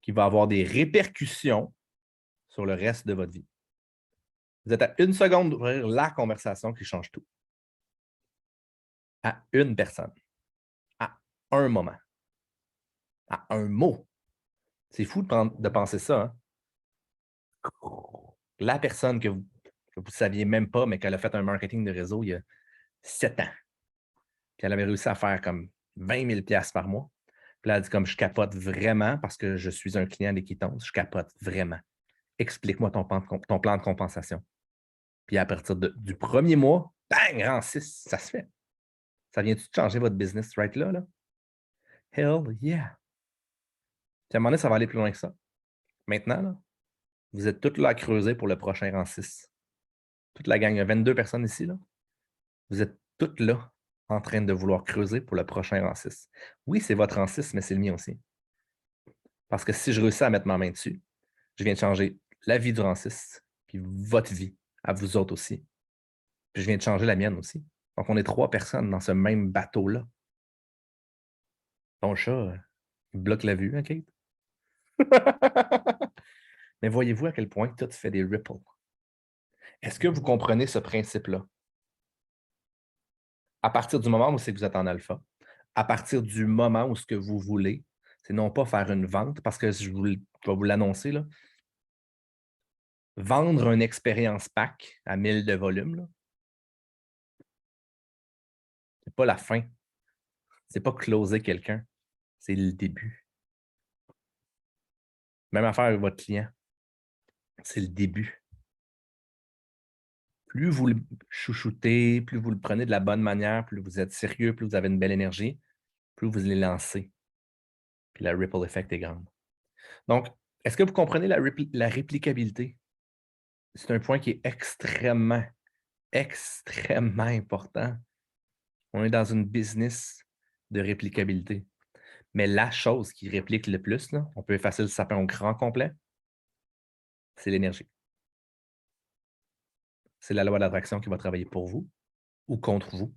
qui va avoir des répercussions sur le reste de votre vie. Vous êtes à 1 seconde d'ouvrir la conversation qui change tout. À une personne. À un moment. À un mot. C'est fou de penser ça. Hein? La personne que vous ne saviez même pas, mais qu'elle a fait un marketing de réseau il y a 7 ans. Puis elle avait réussi à faire comme 20 000 $ par mois. Puis là, elle dit comme je capote vraiment parce que je suis un client d'Équitance, je capote vraiment. Explique-moi ton plan de compensation. Puis à partir du premier mois, bang, rang 6, ça se fait. Ça vient-tu de changer votre business right là? Hell yeah! Puis à un moment donné, ça va aller plus loin que ça. Maintenant, là, vous êtes tous là à creuser pour le prochain rang 6. Toute la gang, il y a 22 personnes ici. Là. Vous êtes toutes là en train de vouloir creuser pour le prochain rang 6. Oui, c'est votre rang 6, mais c'est le mien aussi. Parce que si je réussis à mettre ma main dessus, je viens de changer la vie du rang 6, puis votre vie, à vous autres aussi. Puis je viens de changer la mienne aussi. Donc, on est 3 personnes dans ce même bateau-là. Ton chat, il bloque la vue, hein, Kate? Mais voyez-vous à quel point tout fait des ripples. Est-ce que vous comprenez ce principe-là? À partir du moment où c'est que vous êtes en alpha, à partir du moment où ce que vous voulez, c'est non pas faire une vente, parce que je vais vous l'annoncer, là, vendre une expérience pack à 1000 de volume, ce n'est pas la fin. Ce n'est pas closer quelqu'un, c'est le début. Même affaire avec votre client, c'est le début. Plus vous le chouchoutez, plus vous le prenez de la bonne manière, plus vous êtes sérieux, plus vous avez une belle énergie, plus vous les lancez. Puis la ripple effect est grande. Donc, est-ce que vous comprenez la réplicabilité? C'est un point qui est extrêmement, extrêmement important. On est dans une business de réplicabilité. Mais la chose qui réplique le plus, là, on peut effacer le sapin au grand complet, c'est l'énergie. C'est la loi d'attraction qui va travailler pour vous ou contre vous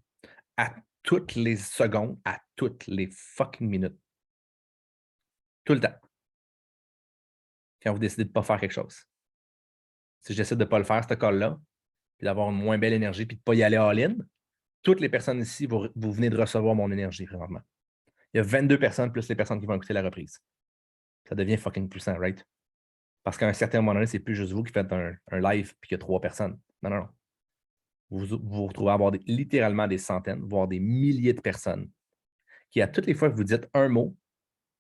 à toutes les secondes, à toutes les fucking minutes. Tout le temps. Quand vous décidez de ne pas faire quelque chose. Si je décide de ne pas le faire, ce call-là, puis d'avoir une moins belle énergie, puis de ne pas y aller all-in, toutes les personnes ici, vous venez de recevoir mon énergie, vraiment. Il y a 22 personnes plus les personnes qui vont écouter la reprise. Ça devient fucking puissant, right? Parce qu'à un certain moment donné, c'est plus juste vous qui faites un live puis qu'il y a 3 personnes. Non. Vous vous retrouvez à avoir littéralement des centaines, voire des milliers de personnes qui, à toutes les fois que vous dites un mot,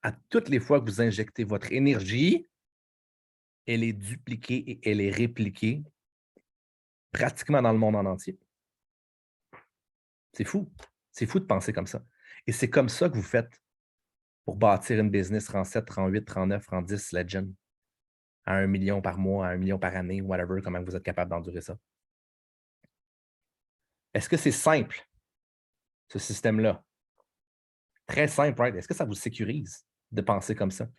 à toutes les fois que vous injectez votre énergie, elle est dupliquée et elle est répliquée pratiquement dans le monde en entier. C'est fou. C'est fou de penser comme ça. Et c'est comme ça que vous faites pour bâtir une business rang 7, rang 8, rang 9, rang 10, legend. À 1 million par mois, à 1 million par année, whatever, comment vous êtes capable d'endurer ça. Est-ce que c'est simple, ce système-là? Très simple, right? Est-ce que ça vous sécurise de penser comme ça? Tu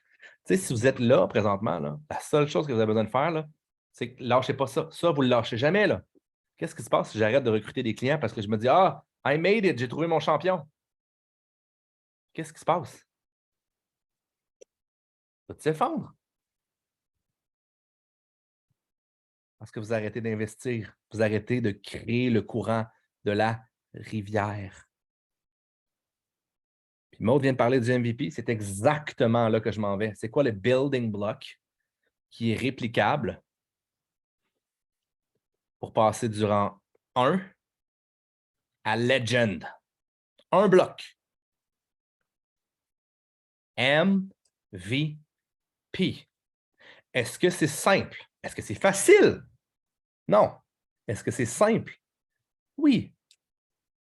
sais, si vous êtes là présentement, là, la seule chose que vous avez besoin de faire, là, c'est que lâchez pas ça. Ça, vous ne le lâchez jamais. Là. Qu'est-ce qui se passe si j'arrête de recruter des clients parce que je me dis ah, I made it, j'ai trouvé mon champion? Qu'est-ce qui se passe? Ça va s'effondre. Parce que vous arrêtez d'investir. Vous arrêtez de créer le courant de la rivière. Puis Maud vient de parler du MVP. C'est exactement là que je m'en vais. C'est quoi le building block qui est réplicable pour passer du rang 1 à Legend? Un bloc. MVP. Est-ce que c'est simple? Est-ce que c'est facile? Non. Est-ce que c'est simple? Oui.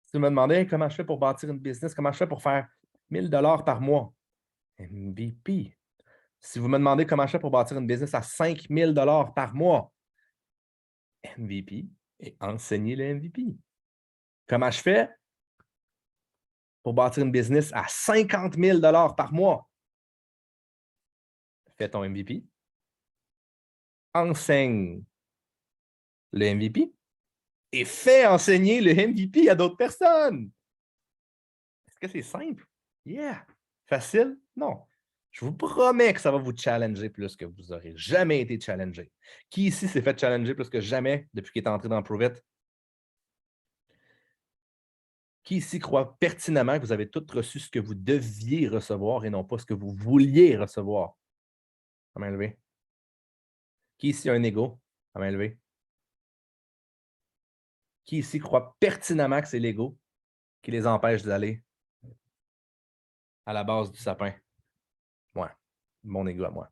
Si vous me demandez comment je fais pour bâtir une business, comment je fais pour faire 1000 $ par mois? MVP. Si vous me demandez comment je fais pour bâtir une business à 5000 $ par mois? MVP et enseigner le MVP. Comment je fais pour bâtir une business à 50 000 $ par mois? Fais ton MVP. Enseigne le MVP et fais enseigner le MVP à d'autres personnes. Est-ce que c'est simple? Yeah. Facile? Non. Je vous promets que ça va vous challenger plus que vous n'aurez jamais été challengé. Qui ici s'est fait challenger plus que jamais depuis qu'il est entré dans Prove It? Qui ici croit pertinemment que vous avez tous reçu ce que vous deviez recevoir et non pas ce que vous vouliez recevoir? À main levée. Qui ici a un ego? À main levée. Qui ici croit pertinemment que c'est l'ego qui les empêche d'aller à la base du sapin? Moi. Mon ego à moi.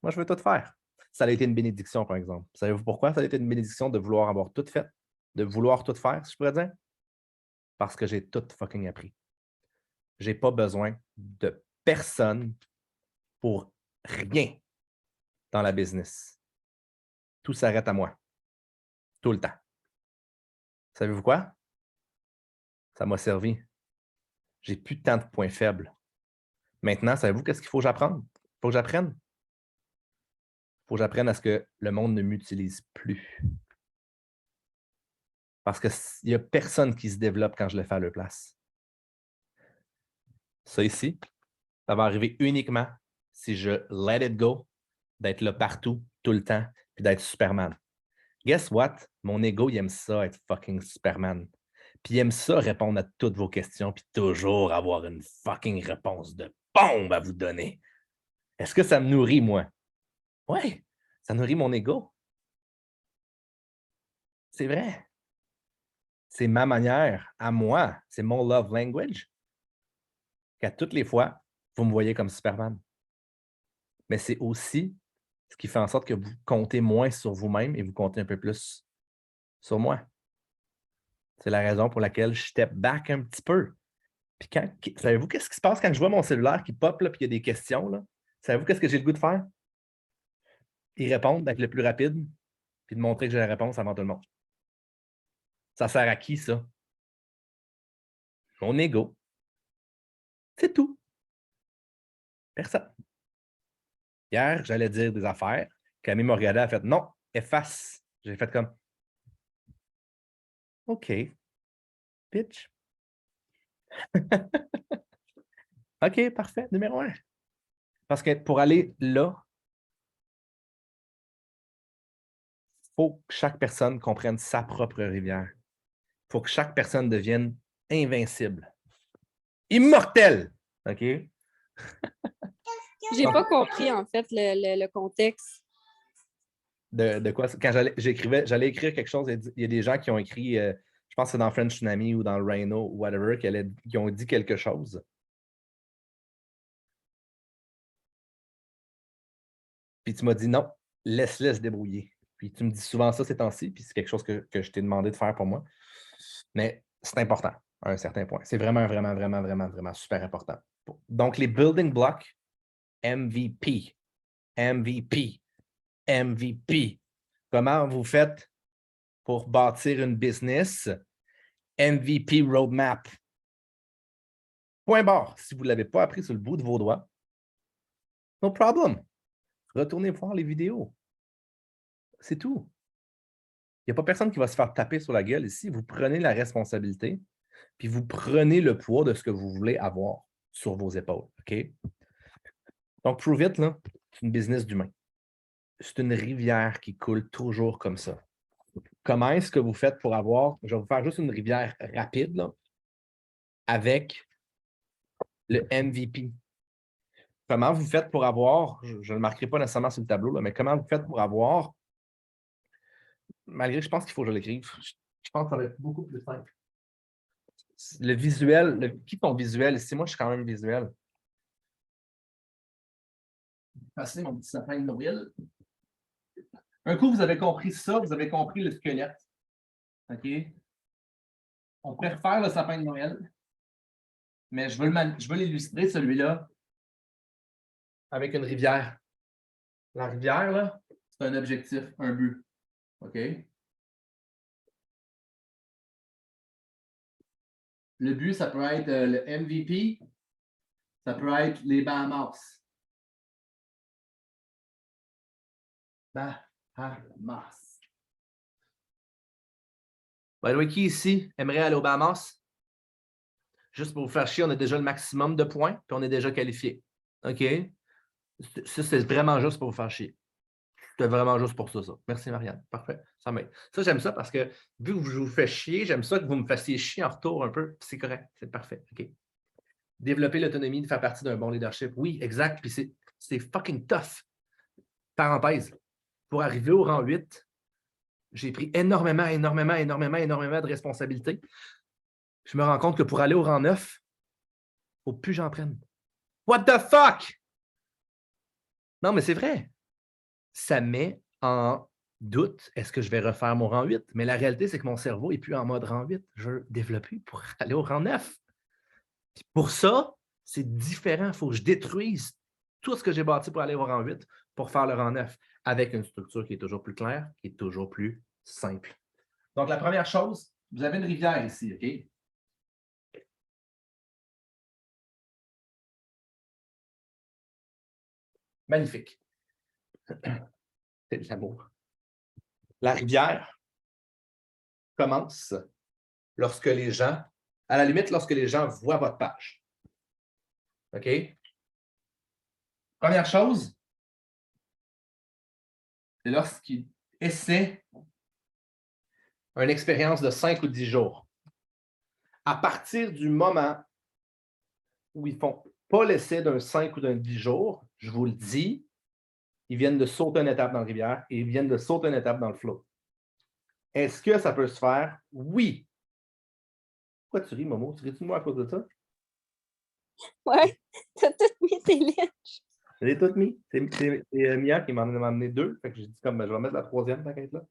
Moi, je veux tout faire. Ça a été une bénédiction, par exemple. Savez-vous pourquoi ça a été une bénédiction de vouloir avoir tout fait? De vouloir tout faire, si je pourrais dire? Parce que j'ai tout fucking appris. J'ai pas besoin de personne pour rien dans la business. Tout s'arrête à moi. Tout le temps. Savez-vous quoi? Ça m'a servi. J'ai plus tant de points faibles. Maintenant, savez-vous qu'est-ce qu'il faut que j'apprenne? Il faut que j'apprenne. Il faut que j'apprenne à ce que le monde ne m'utilise plus. Parce qu'il n'y a personne qui se développe quand je le fais à leur place. Ça ici, ça va arriver uniquement si je let it go, d'être là partout, tout le temps, puis d'être Superman. Guess what? Mon ego, il aime ça, être fucking Superman. Puis il aime ça, répondre à toutes vos questions, puis toujours avoir une fucking réponse de bombe à vous donner. Est-ce que ça me nourrit, moi? Oui, ça nourrit mon ego. C'est vrai. C'est ma manière, à moi. C'est mon love language. Qu'à toutes les fois, vous me voyez comme Superman. Mais c'est aussi ce qui fait en sorte que vous comptez moins sur vous-même et vous comptez un peu plus sur moi. C'est la raison pour laquelle je step back un petit peu. Puis savez-vous qu'est-ce qui se passe quand je vois mon cellulaire qui pop là, puis il y a des questions? Là? Savez-vous qu'est-ce que j'ai le goût de faire? Y répondre d'être le plus rapide, puis de montrer que j'ai la réponse avant tout le monde. Ça sert à qui, ça? Mon ego. C'est tout. Personne. Hier, j'allais dire des affaires. Camille m'a regardé, elle a fait non, efface. J'ai fait comme OK. Pitch. OK, parfait. Numéro 1. Parce que pour aller là, il faut que chaque personne comprenne sa propre rivière. Il faut que chaque personne devienne invincible. Immortel. OK? J'ai pas compris, en fait, le contexte. De quoi? Quand j'allais écrire quelque chose, il y a des gens qui ont écrit, je pense que c'est dans French Tsunami ou dans le Rhino ou whatever, qui ont dit quelque chose. Puis tu m'as dit non, laisse-le se débrouiller. Puis tu me dis souvent ça ces temps-ci, puis c'est quelque chose que je t'ai demandé de faire pour moi. Mais c'est important à un certain point. C'est vraiment, vraiment, vraiment, vraiment, vraiment super important. Donc, les building blocks, MVP, MVP, MVP. Comment vous faites pour bâtir une business? MVP roadmap. Point barre. Si vous ne l'avez pas appris sur le bout de vos doigts, no problem. Retournez voir les vidéos. C'est tout. Il n'y a pas personne qui va se faire taper sur la gueule ici. Vous prenez la responsabilité, puis vous prenez le poids de ce que vous voulez avoir sur vos épaules. OK? Donc, Prove It, là, c'est une business d'humain. C'est une rivière qui coule toujours comme ça. Comment est-ce que vous faites pour avoir, je vais vous faire juste une rivière rapide, là, avec le MVP. Comment vous faites pour avoir, je ne le marquerai pas nécessairement sur le tableau, là, mais comment vous faites pour avoir, malgré que je pense qu'il faut que je l'écrive, je pense que ça va être beaucoup plus simple. Le visuel, qui ton visuel ici? Moi, je suis quand même visuel. Passer mon petit sapin de Noël. Un coup, vous avez compris ça, vous avez compris le squelette. OK? On pourrait refaire le sapin de Noël, mais je veux l'illustrer, celui-là, avec une rivière. La rivière, là, c'est un objectif, un but. OK? Le but, ça peut être le MVP, ça peut être les Bahamas. Bahamas. By the way, qui ici aimerait aller aux Bahamas? Juste pour vous faire chier, on a déjà le maximum de points, puis on est déjà qualifié. OK? Ça, c'est vraiment juste pour vous faire chier. C'était vraiment juste pour ça. Merci, Marianne. Parfait. Ça, j'aime ça parce que vu que je vous fais chier, j'aime ça que vous me fassiez chier en retour un peu. C'est correct. C'est parfait. OK. Développer l'autonomie de faire partie d'un bon leadership. Oui, exact. Puis c'est fucking tough. Parenthèse. Pour arriver au rang 8, j'ai pris énormément de responsabilités. Je me rends compte que pour aller au rang 9, il ne faut plus que j'en prenne. What the fuck? Non, mais c'est vrai. Ça met en doute, est-ce que je vais refaire mon rang 8? Mais la réalité, c'est que mon cerveau n'est plus en mode rang 8. Je veux développer pour aller au rang 9. Puis pour ça, c'est différent. Il faut que je détruise tout ce que j'ai bâti pour aller au rang 8 pour faire le rang 9 avec une structure qui est toujours plus claire, qui est toujours plus simple. Donc, la première chose, vous avez une rivière ici, OK? Magnifique. C'est de l'amour. La rivière commence lorsque les gens, à la limite, lorsque les gens voient votre page. OK? Première chose, c'est lorsqu'ils essaient une expérience de 5 ou 10 jours. À partir du moment où ils ne font pas l'essai d'un 5 ou d'un 10 jours, je vous le dis, ils viennent de sauter une étape dans la rivière et ils viennent de sauter une étape dans le flow. Est-ce que ça peut se faire? Oui. Pourquoi tu ris, Momo? Tu ris-tu de moi à cause de ça? Ouais, t'as tout mis tes lettres. Je l'ai tout mis. C'est Mia qui m'en a amené 2. Fait que j'ai dit comme je vais mettre la 3e, t'inquiète là.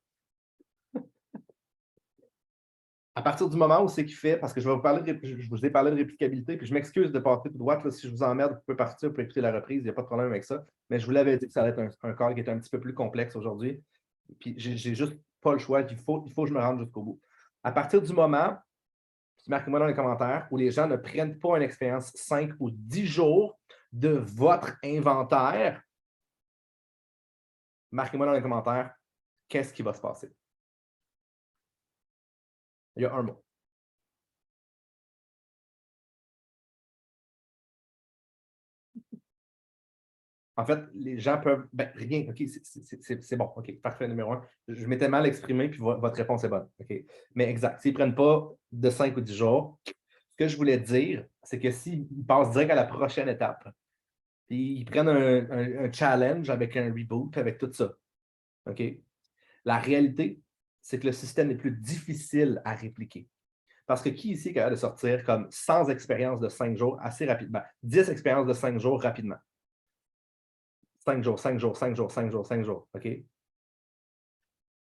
À partir du moment où c'est qu'il fait, parce que je vais vous parler je vous ai parlé de réplicabilité, puis je m'excuse de passer tout droit. Là, si je vous emmerde, vous pouvez partir, vous pouvez écouter la reprise, il n'y a pas de problème avec ça. Mais je vous l'avais dit que ça allait être un call qui est un petit peu plus complexe aujourd'hui. Puis j'ai juste pas le choix. Il faut que je me rende jusqu'au bout. À partir du moment, marquez-moi dans les commentaires, où les gens ne prennent pas une expérience 5 ou 10 jours de votre inventaire, marquez-moi dans les commentaires qu'est-ce qui va se passer. Il y a un mot. En fait, les gens peuvent. Ben, rien, OK, c'est bon. OK, parfait, numéro 1. Je m'étais mal exprimé, puis votre réponse est bonne. OK. Mais exact. S'ils ne prennent pas de 5 ou 10 jours, ce que je voulais dire, c'est que s'ils passent direct à la prochaine étape, puis ils prennent un challenge avec un reboot, avec tout ça. OK? La réalité, c'est que le système est plus difficile à répliquer. Parce que qui ici est capable de sortir comme sans expérience de 5 jours assez rapidement? 10 expériences de 5 jours rapidement. 5 jours, 5 jours, 5 jours, 5 jours, 5 jours. OK?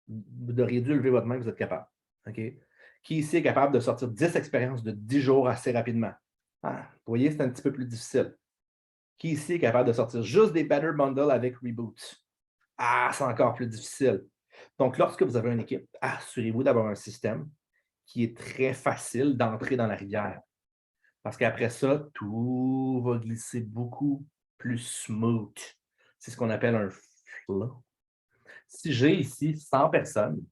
Vous auriez dû lever votre main, vous êtes capable. OK? Qui ici est capable de sortir 10 expériences de 10 jours assez rapidement? Ah, vous voyez, c'est un petit peu plus difficile. Qui ici est capable de sortir juste des Better Bundles avec Reboot? Ah, c'est encore plus difficile. Donc, lorsque vous avez une équipe, assurez-vous d'avoir un système qui est très facile d'entrer dans la rivière. Parce qu'après ça, tout va glisser beaucoup plus smooth. C'est ce qu'on appelle un flow. Si j'ai ici 100 personnes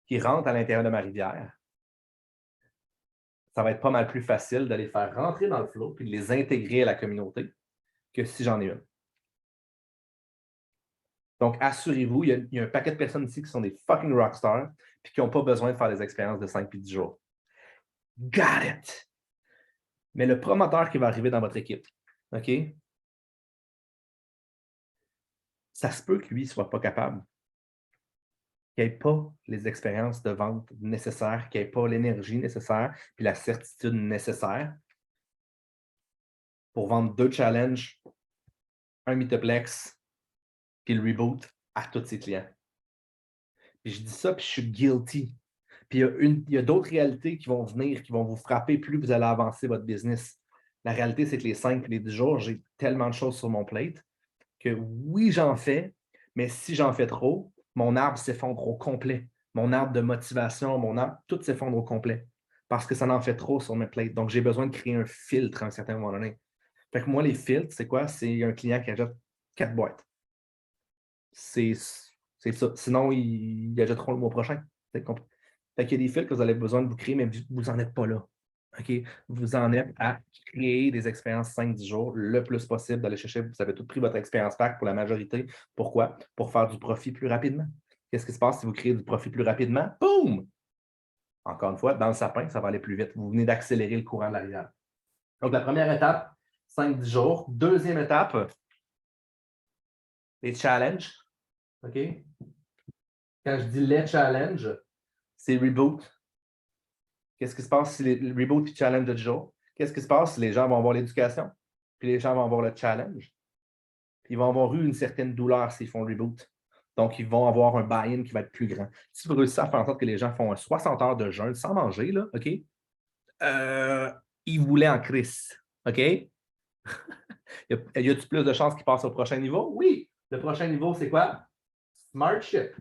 qui rentrent à l'intérieur de ma rivière, ça va être pas mal plus facile de les faire rentrer dans le flow et de les intégrer à la communauté que si j'en ai une. Donc, assurez-vous, il y a un paquet de personnes ici qui sont des fucking rockstars et qui n'ont pas besoin de faire des expériences de 5 et 10 jours. Got it! Mais le promoteur qui va arriver dans votre équipe, OK? Ça se peut que lui ne soit pas capable, qu'il n'ait pas les expériences de vente nécessaires, qu'il n'ait pas l'énergie nécessaire puis la certitude nécessaire pour vendre 2 challenges, un Meetuplex puis le reboot à tous ses clients. Puis je dis ça, puis je suis guilty. Puis il y a d'autres réalités qui vont venir, qui vont vous frapper plus vous allez avancer votre business. La réalité, c'est que les 5 et les 10 jours, j'ai tellement de choses sur mon plate que oui, j'en fais, mais si j'en fais trop, mon arbre s'effondre au complet. Mon arbre de motivation, mon arbre, tout s'effondre au complet. Parce que ça en fait trop sur mes plates. Donc, j'ai besoin de créer un filtre à un certain moment donné. Fait que moi, les filtres, c'est quoi? C'est un client qui achète 4 boîtes. C'est ça. Sinon, il achètera le mois prochain. Fait qu'il y a des filtres que vous avez besoin de vous créer, mais vous n'en êtes pas là. OK? Vous en êtes à créer des expériences 5-10 jours le plus possible, d'aller chercher. Vous avez tout pris votre expérience pack pour la majorité. Pourquoi? Pour faire du profit plus rapidement. Qu'est-ce qui se passe si vous créez du profit plus rapidement? Boum! Encore une fois, dans le sapin, ça va aller plus vite. Vous venez d'accélérer le courant de la rivière. Donc, la première étape, 5-10 jours. Deuxième étape, les challenges. OK? Quand je dis les challenges, c'est reboot. Qu'est-ce qui se passe si les reboot et challenge de 10 jours? Qu'est-ce qui se passe si les gens vont avoir l'éducation, puis les gens vont avoir le challenge? Puis ils vont avoir eu une certaine douleur s'ils font le reboot. Donc, ils vont avoir un buy-in qui va être plus grand. Si vous réussissez à faire en sorte que les gens font un 60 heures de jeûne sans manger, là, OK? Ils voulaient en crise. OK? Y a-t-il plus de chances qu'ils passent au prochain niveau? Oui. Le prochain niveau, c'est quoi? Smart Ship.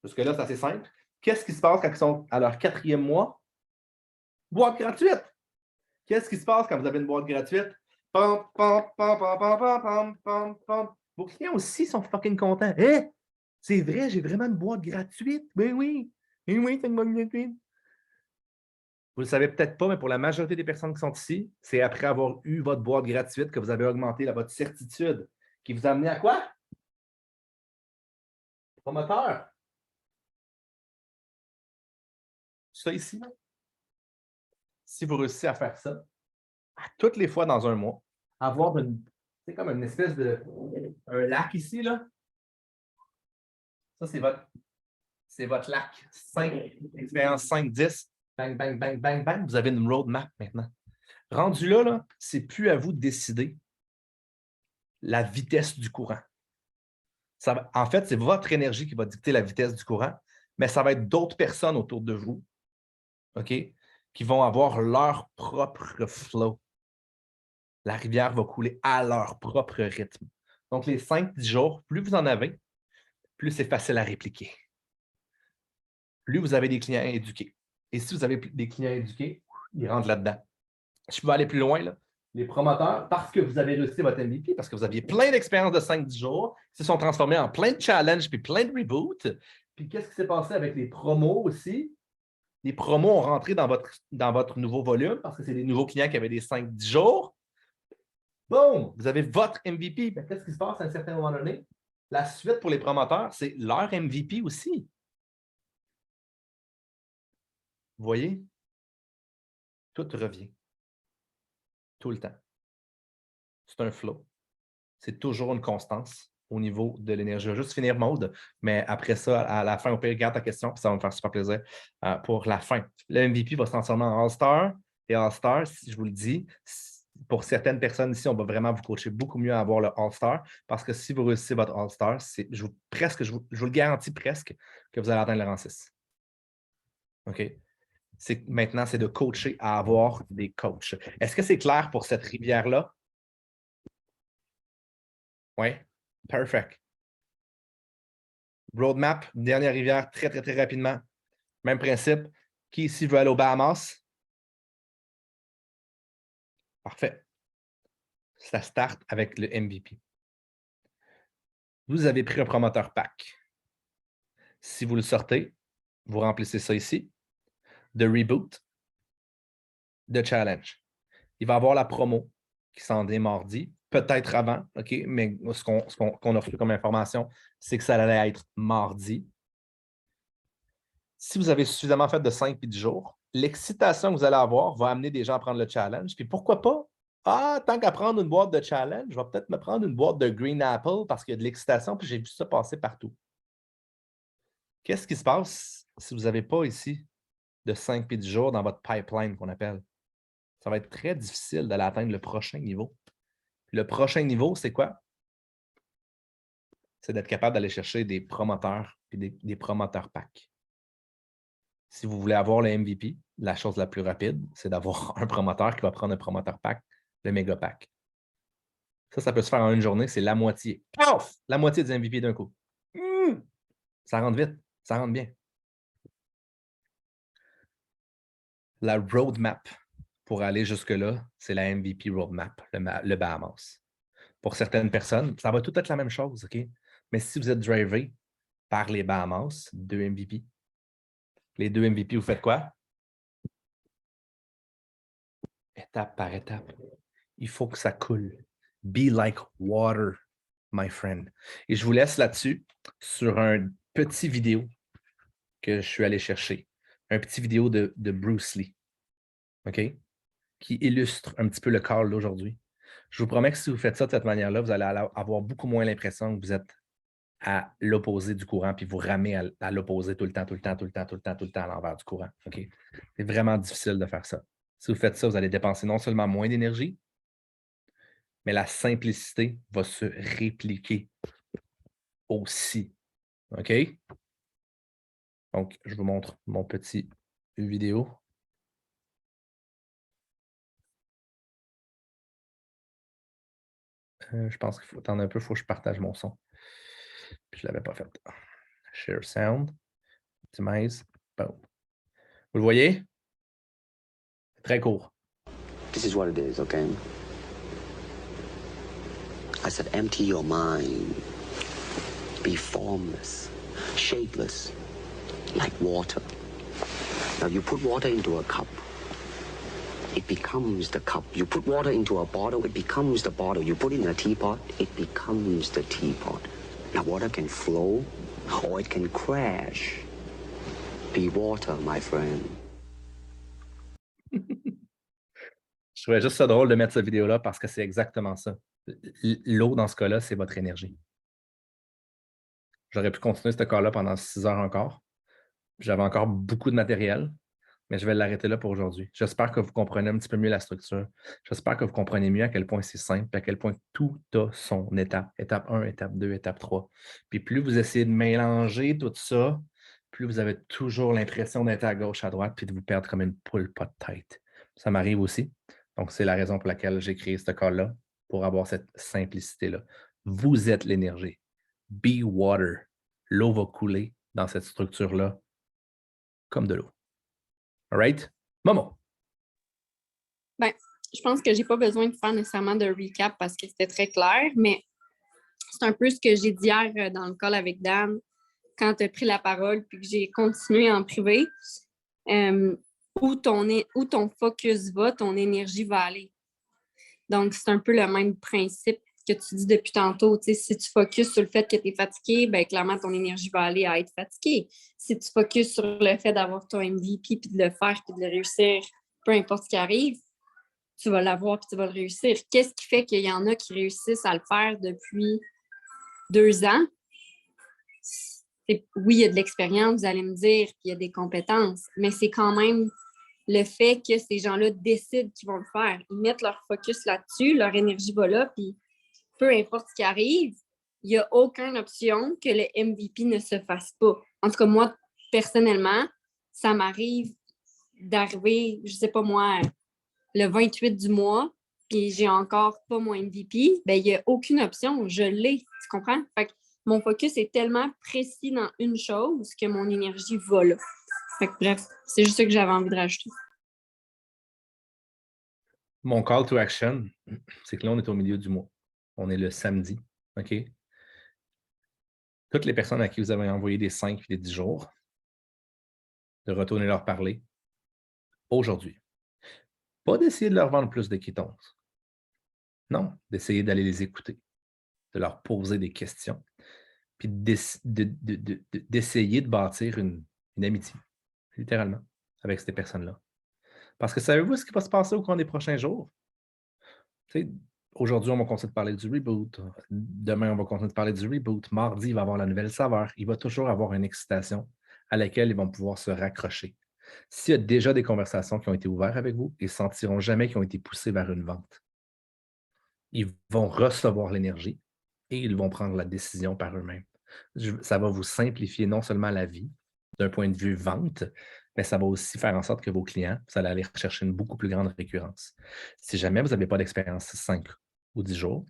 Jusque-là, c'est assez simple. Qu'est-ce qui se passe quand ils sont à leur 4e mois? Boîte gratuite. Qu'est-ce qui se passe quand vous avez une boîte gratuite? Pam, pam, pam, pam, pam, pam, pam, pam, pam. Vos clients aussi sont fucking contents. Hein? C'est vrai, j'ai vraiment une boîte gratuite. Ben oui. Ben oui, c'est une boîte gratuite. Vous ne le savez peut-être pas, mais pour la majorité des personnes qui sont ici, c'est après avoir eu votre boîte gratuite que vous avez augmenté votre certitude, qui vous a amené à quoi? Promoteur. Ça ici. Si vous réussissez à faire ça, à toutes les fois dans un mois, avoir c'est comme une espèce de un lac ici, là. Ça, c'est votre lac. 5, expérience 5, 10. Bang, bang, bang, bang, bang. Vous avez une roadmap maintenant. Rendu là, c'est plus à vous de décider la vitesse du courant. En fait, c'est votre énergie qui va dicter la vitesse du courant, mais ça va être d'autres personnes autour de vous, OK, qui vont avoir leur propre flow. La rivière va couler à leur propre rythme. Donc, les 5-10 jours, plus vous en avez, plus c'est facile à répliquer. Plus vous avez des clients éduqués. Et si vous avez des clients éduqués, ils rentrent là-dedans. Je peux aller plus loin, là. Les promoteurs, parce que vous avez réussi votre MVP, parce que vous aviez plein d'expériences de 5-10 jours, se sont transformés en plein de challenges puis plein de reboots. Puis qu'est-ce qui s'est passé avec les promos aussi? Les promos ont rentré dans votre nouveau volume parce que c'est des nouveaux clients qui avaient des 5-10 jours. Boum! Vous avez votre MVP. Qu'est-ce qui se passe à un certain moment donné? La suite pour les promoteurs, c'est leur MVP aussi. Vous voyez? Tout revient. Tout le temps. C'est un flow. C'est toujours une constance au niveau de l'énergie. Je vais juste finir Maude, mais après ça, à la fin, au pire, garde ta question, puis ça va me faire super plaisir pour la fin. Le MVP va se transformer en All-Star. Et All-Star, si je vous le dis, pour certaines personnes ici, on va vraiment vous coacher beaucoup mieux à avoir le All-Star parce que si vous réussissez votre All-Star, je vous le garantis presque que vous allez atteindre le rang 6. OK? Maintenant, c'est de coacher à avoir des coachs. Est-ce que c'est clair pour cette rivière-là? Oui? Perfect. Roadmap, dernière rivière, très, très, très rapidement. Même principe. Qui ici veut aller aux Bahamas? Parfait. Ça start avec le MVP. Vous avez pris un promoteur pack. Si vous le sortez, vous remplissez ça ici. De reboot, de challenge. Il va y avoir la promo qui s'en vient mardi, peut-être avant, OK, mais ce qu'on a reçu comme information, c'est que ça allait être mardi. Si vous avez suffisamment fait de 5 et 10 jours, l'excitation que vous allez avoir va amener des gens à prendre le challenge. Puis pourquoi pas? Ah, tant qu'à prendre une boîte de challenge, je vais peut-être me prendre une boîte de Green Apple parce qu'il y a de l'excitation, puis j'ai vu ça passer partout. Qu'est-ce qui se passe si vous n'avez pas ici de 5 et 10 jours dans votre pipeline qu'on appelle? Ça va être très difficile d'aller atteindre le prochain niveau. Puis le prochain niveau, c'est quoi? C'est d'être capable d'aller chercher des promoteurs et des promoteurs pack. Si vous voulez avoir le MVP, la chose la plus rapide, c'est d'avoir un promoteur qui va prendre un promoteur pack, le méga pack. Ça peut se faire en une journée, c'est la moitié. Paf! La moitié des MVP d'un coup. Ça rentre vite, ça rentre bien. La roadmap pour aller jusque-là, c'est la MVP roadmap, le Bahamas. Pour certaines personnes, ça va tout être la même chose, OK? Mais si vous êtes drivé par les Bahamas, 2 MVP, les 2 MVP, vous faites quoi? étape par étape. Il faut que ça coule. Be like water, my friend. Et je vous laisse là-dessus sur un petit vidéo que je suis allé chercher. Un petit vidéo de Bruce Lee. OK? Qui illustre un petit peu le call d'aujourd'hui. Je vous promets que si vous faites ça de cette manière-là, vous allez avoir beaucoup moins l'impression que vous êtes à l'opposé du courant, puis vous ramez à l'opposé tout le temps à l'envers du courant. OK? C'est vraiment difficile de faire ça. Si vous faites ça, vous allez dépenser non seulement moins d'énergie, mais la simplicité va se répliquer aussi. OK? Donc, je vous montre mon petit vidéo. Je pense qu'il faut attendre un peu, il faut que je partage mon son. Puis je ne l'avais pas fait. Share sound. Optimize. Boom. Vous le voyez? Très court. This is what it is, okay? I said, empty your mind. Be formless, shapeless, like water. Now, you put water into a cup, it becomes the cup. You put water into a bottle, it becomes the bottle. You put it in a teapot, it becomes the teapot. Now, water can flow, or it can crash. Be water, my friend. Je trouvais juste ça drôle de mettre cette vidéo-là parce que c'est exactement ça. L'eau, dans ce cas-là, c'est votre énergie. J'aurais pu continuer ce cas-là pendant 6 heures encore. J'avais encore beaucoup de matériel, mais je vais l'arrêter là pour aujourd'hui. J'espère que vous comprenez un petit peu mieux la structure. J'espère que vous comprenez mieux à quel point c'est simple et à quel point tout a son étape. Étape 1, étape 2, étape 3. Puis plus vous essayez de mélanger tout ça, plus vous avez toujours l'impression d'être à gauche, à droite, puis de vous perdre comme une poule pas de tête. Ça m'arrive aussi. Donc, c'est la raison pour laquelle j'ai créé ce call-là, pour avoir cette simplicité-là. Vous êtes l'énergie. Be water. L'eau va couler dans cette structure-là comme de l'eau. All right? Momo? Ben, je pense que je n'ai pas besoin de faire nécessairement de recap parce que c'était très clair, mais c'est un peu ce que j'ai dit hier dans le call avec Dan quand tu as pris la parole puis que j'ai continué en privé. Où ton focus va, ton énergie va aller. Donc, c'est un peu le même principe que tu dis depuis tantôt. Tu sais, si tu focuses sur le fait que tu es fatigué, bien, clairement, ton énergie va aller à être fatigué. Si tu focuses sur le fait d'avoir ton MVP, puis de le faire, puis de le réussir, peu importe ce qui arrive, tu vas l'avoir, puis tu vas le réussir. Qu'est-ce qui fait qu'il y en a qui réussissent à le faire depuis 2 ans? Oui, il y a de l'expérience, vous allez me dire, puis il y a des compétences, mais c'est quand même le fait que ces gens-là décident qu'ils vont le faire. Ils mettent leur focus là-dessus, leur énergie va là, puis peu importe ce qui arrive, il n'y a aucune option que le MVP ne se fasse pas. En tout cas, moi, personnellement, ça m'arrive d'arriver, je ne sais pas moi, le 28 du mois, puis j'ai encore pas mon MVP, bien, il n'y a aucune option. Je l'ai, tu comprends? Fait que mon focus est tellement précis dans une chose que mon énergie va là. Fait que, bref, c'est juste ça que j'avais envie de rajouter. Mon call to action, c'est que là, on est au milieu du mois. On est le samedi, OK? Toutes les personnes à qui vous avez envoyé des 5 et des 10 jours, de retourner leur parler aujourd'hui. Pas d'essayer de leur vendre plus de quittance. Non, d'essayer d'aller les écouter, de leur poser des questions, puis d'essayer de bâtir une amitié, littéralement, avec ces personnes-là. Parce que savez-vous ce qui va se passer au cours des prochains jours? Tu sais, aujourd'hui, on va continuer de parler du reboot. Demain, on va continuer de parler du reboot. Mardi, il va avoir la nouvelle saveur. Il va toujours avoir une excitation à laquelle ils vont pouvoir se raccrocher. S'il y a déjà des conversations qui ont été ouvertes avec vous, ils ne sentiront jamais qu'ils ont été poussés vers une vente. Ils vont recevoir l'énergie et ils vont prendre la décision par eux-mêmes. Ça va vous simplifier non seulement la vie d'un point de vue vente, mais ça va aussi faire en sorte que vos clients, vous allez aller rechercher une beaucoup plus grande récurrence. Si jamais vous n'avez pas d'expérience 5 ou 10 jours,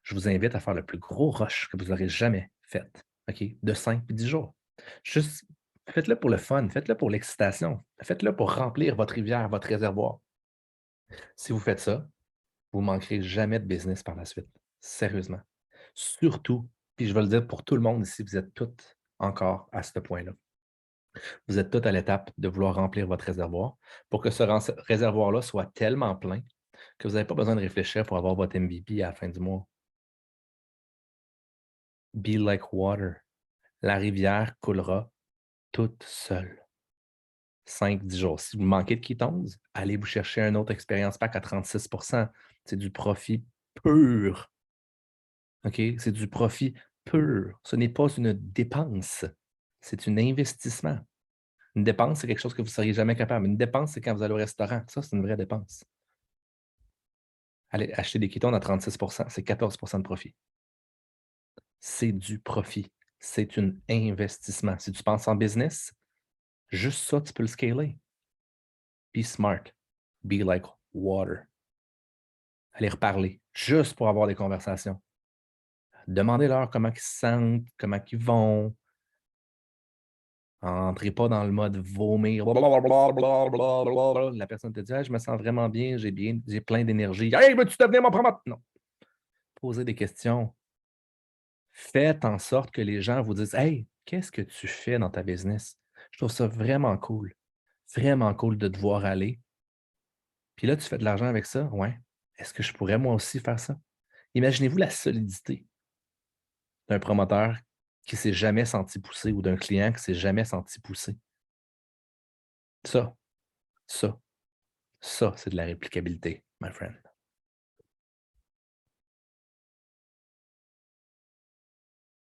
je vous invite à faire le plus gros rush que vous n'aurez jamais fait, OK? De 5 et 10 jours. Juste faites-le pour le fun, faites-le pour l'excitation, faites-le pour remplir votre rivière, votre réservoir. Si vous faites ça, vous ne manquerez jamais de business par la suite. Sérieusement. Surtout, puis je vais le dire pour tout le monde ici, vous êtes toutes encore à ce point-là. Vous êtes toutes à l'étape de vouloir remplir votre réservoir pour que ce réservoir-là soit tellement plein que vous n'avez pas besoin de réfléchir pour avoir votre MVP à la fin du mois. Be like water. La rivière coulera toute seule. 5-10 jours. Si vous manquez de ketones, allez vous chercher un autre expérience pack à 36 %. C'est du profit pur. OK? C'est du profit pur. Ce n'est pas une dépense. C'est un investissement. Une dépense, c'est quelque chose que vous ne seriez jamais capable. Une dépense, c'est quand vous allez au restaurant. Ça, c'est une vraie dépense. Allez acheter des ketones à 36 %, c'est 14 % de profit. C'est du profit. C'est un investissement. Si tu penses en business, juste ça, tu peux le scaler. Be smart. Be like water. Allez reparler, juste pour avoir des conversations. Demandez-leur comment ils se sentent, comment ils vont. Entrez pas dans le mode vomir. Blablabla. La personne te dit je me sens vraiment bien, j'ai plein d'énergie. Hey, veux-tu devenir mon promoteur? Non. Posez des questions. Faites en sorte que les gens vous disent hey, qu'est-ce que tu fais dans ta business? Je trouve ça vraiment cool. Vraiment cool de te voir aller. Puis là, tu fais de l'argent avec ça? Ouais. Est-ce que je pourrais moi aussi faire ça? Imaginez-vous la solidité d'un promoteur qui ne s'est jamais senti poussé ou d'un client qui ne s'est jamais senti poussé. Ça, c'est de la réplicabilité, my friend.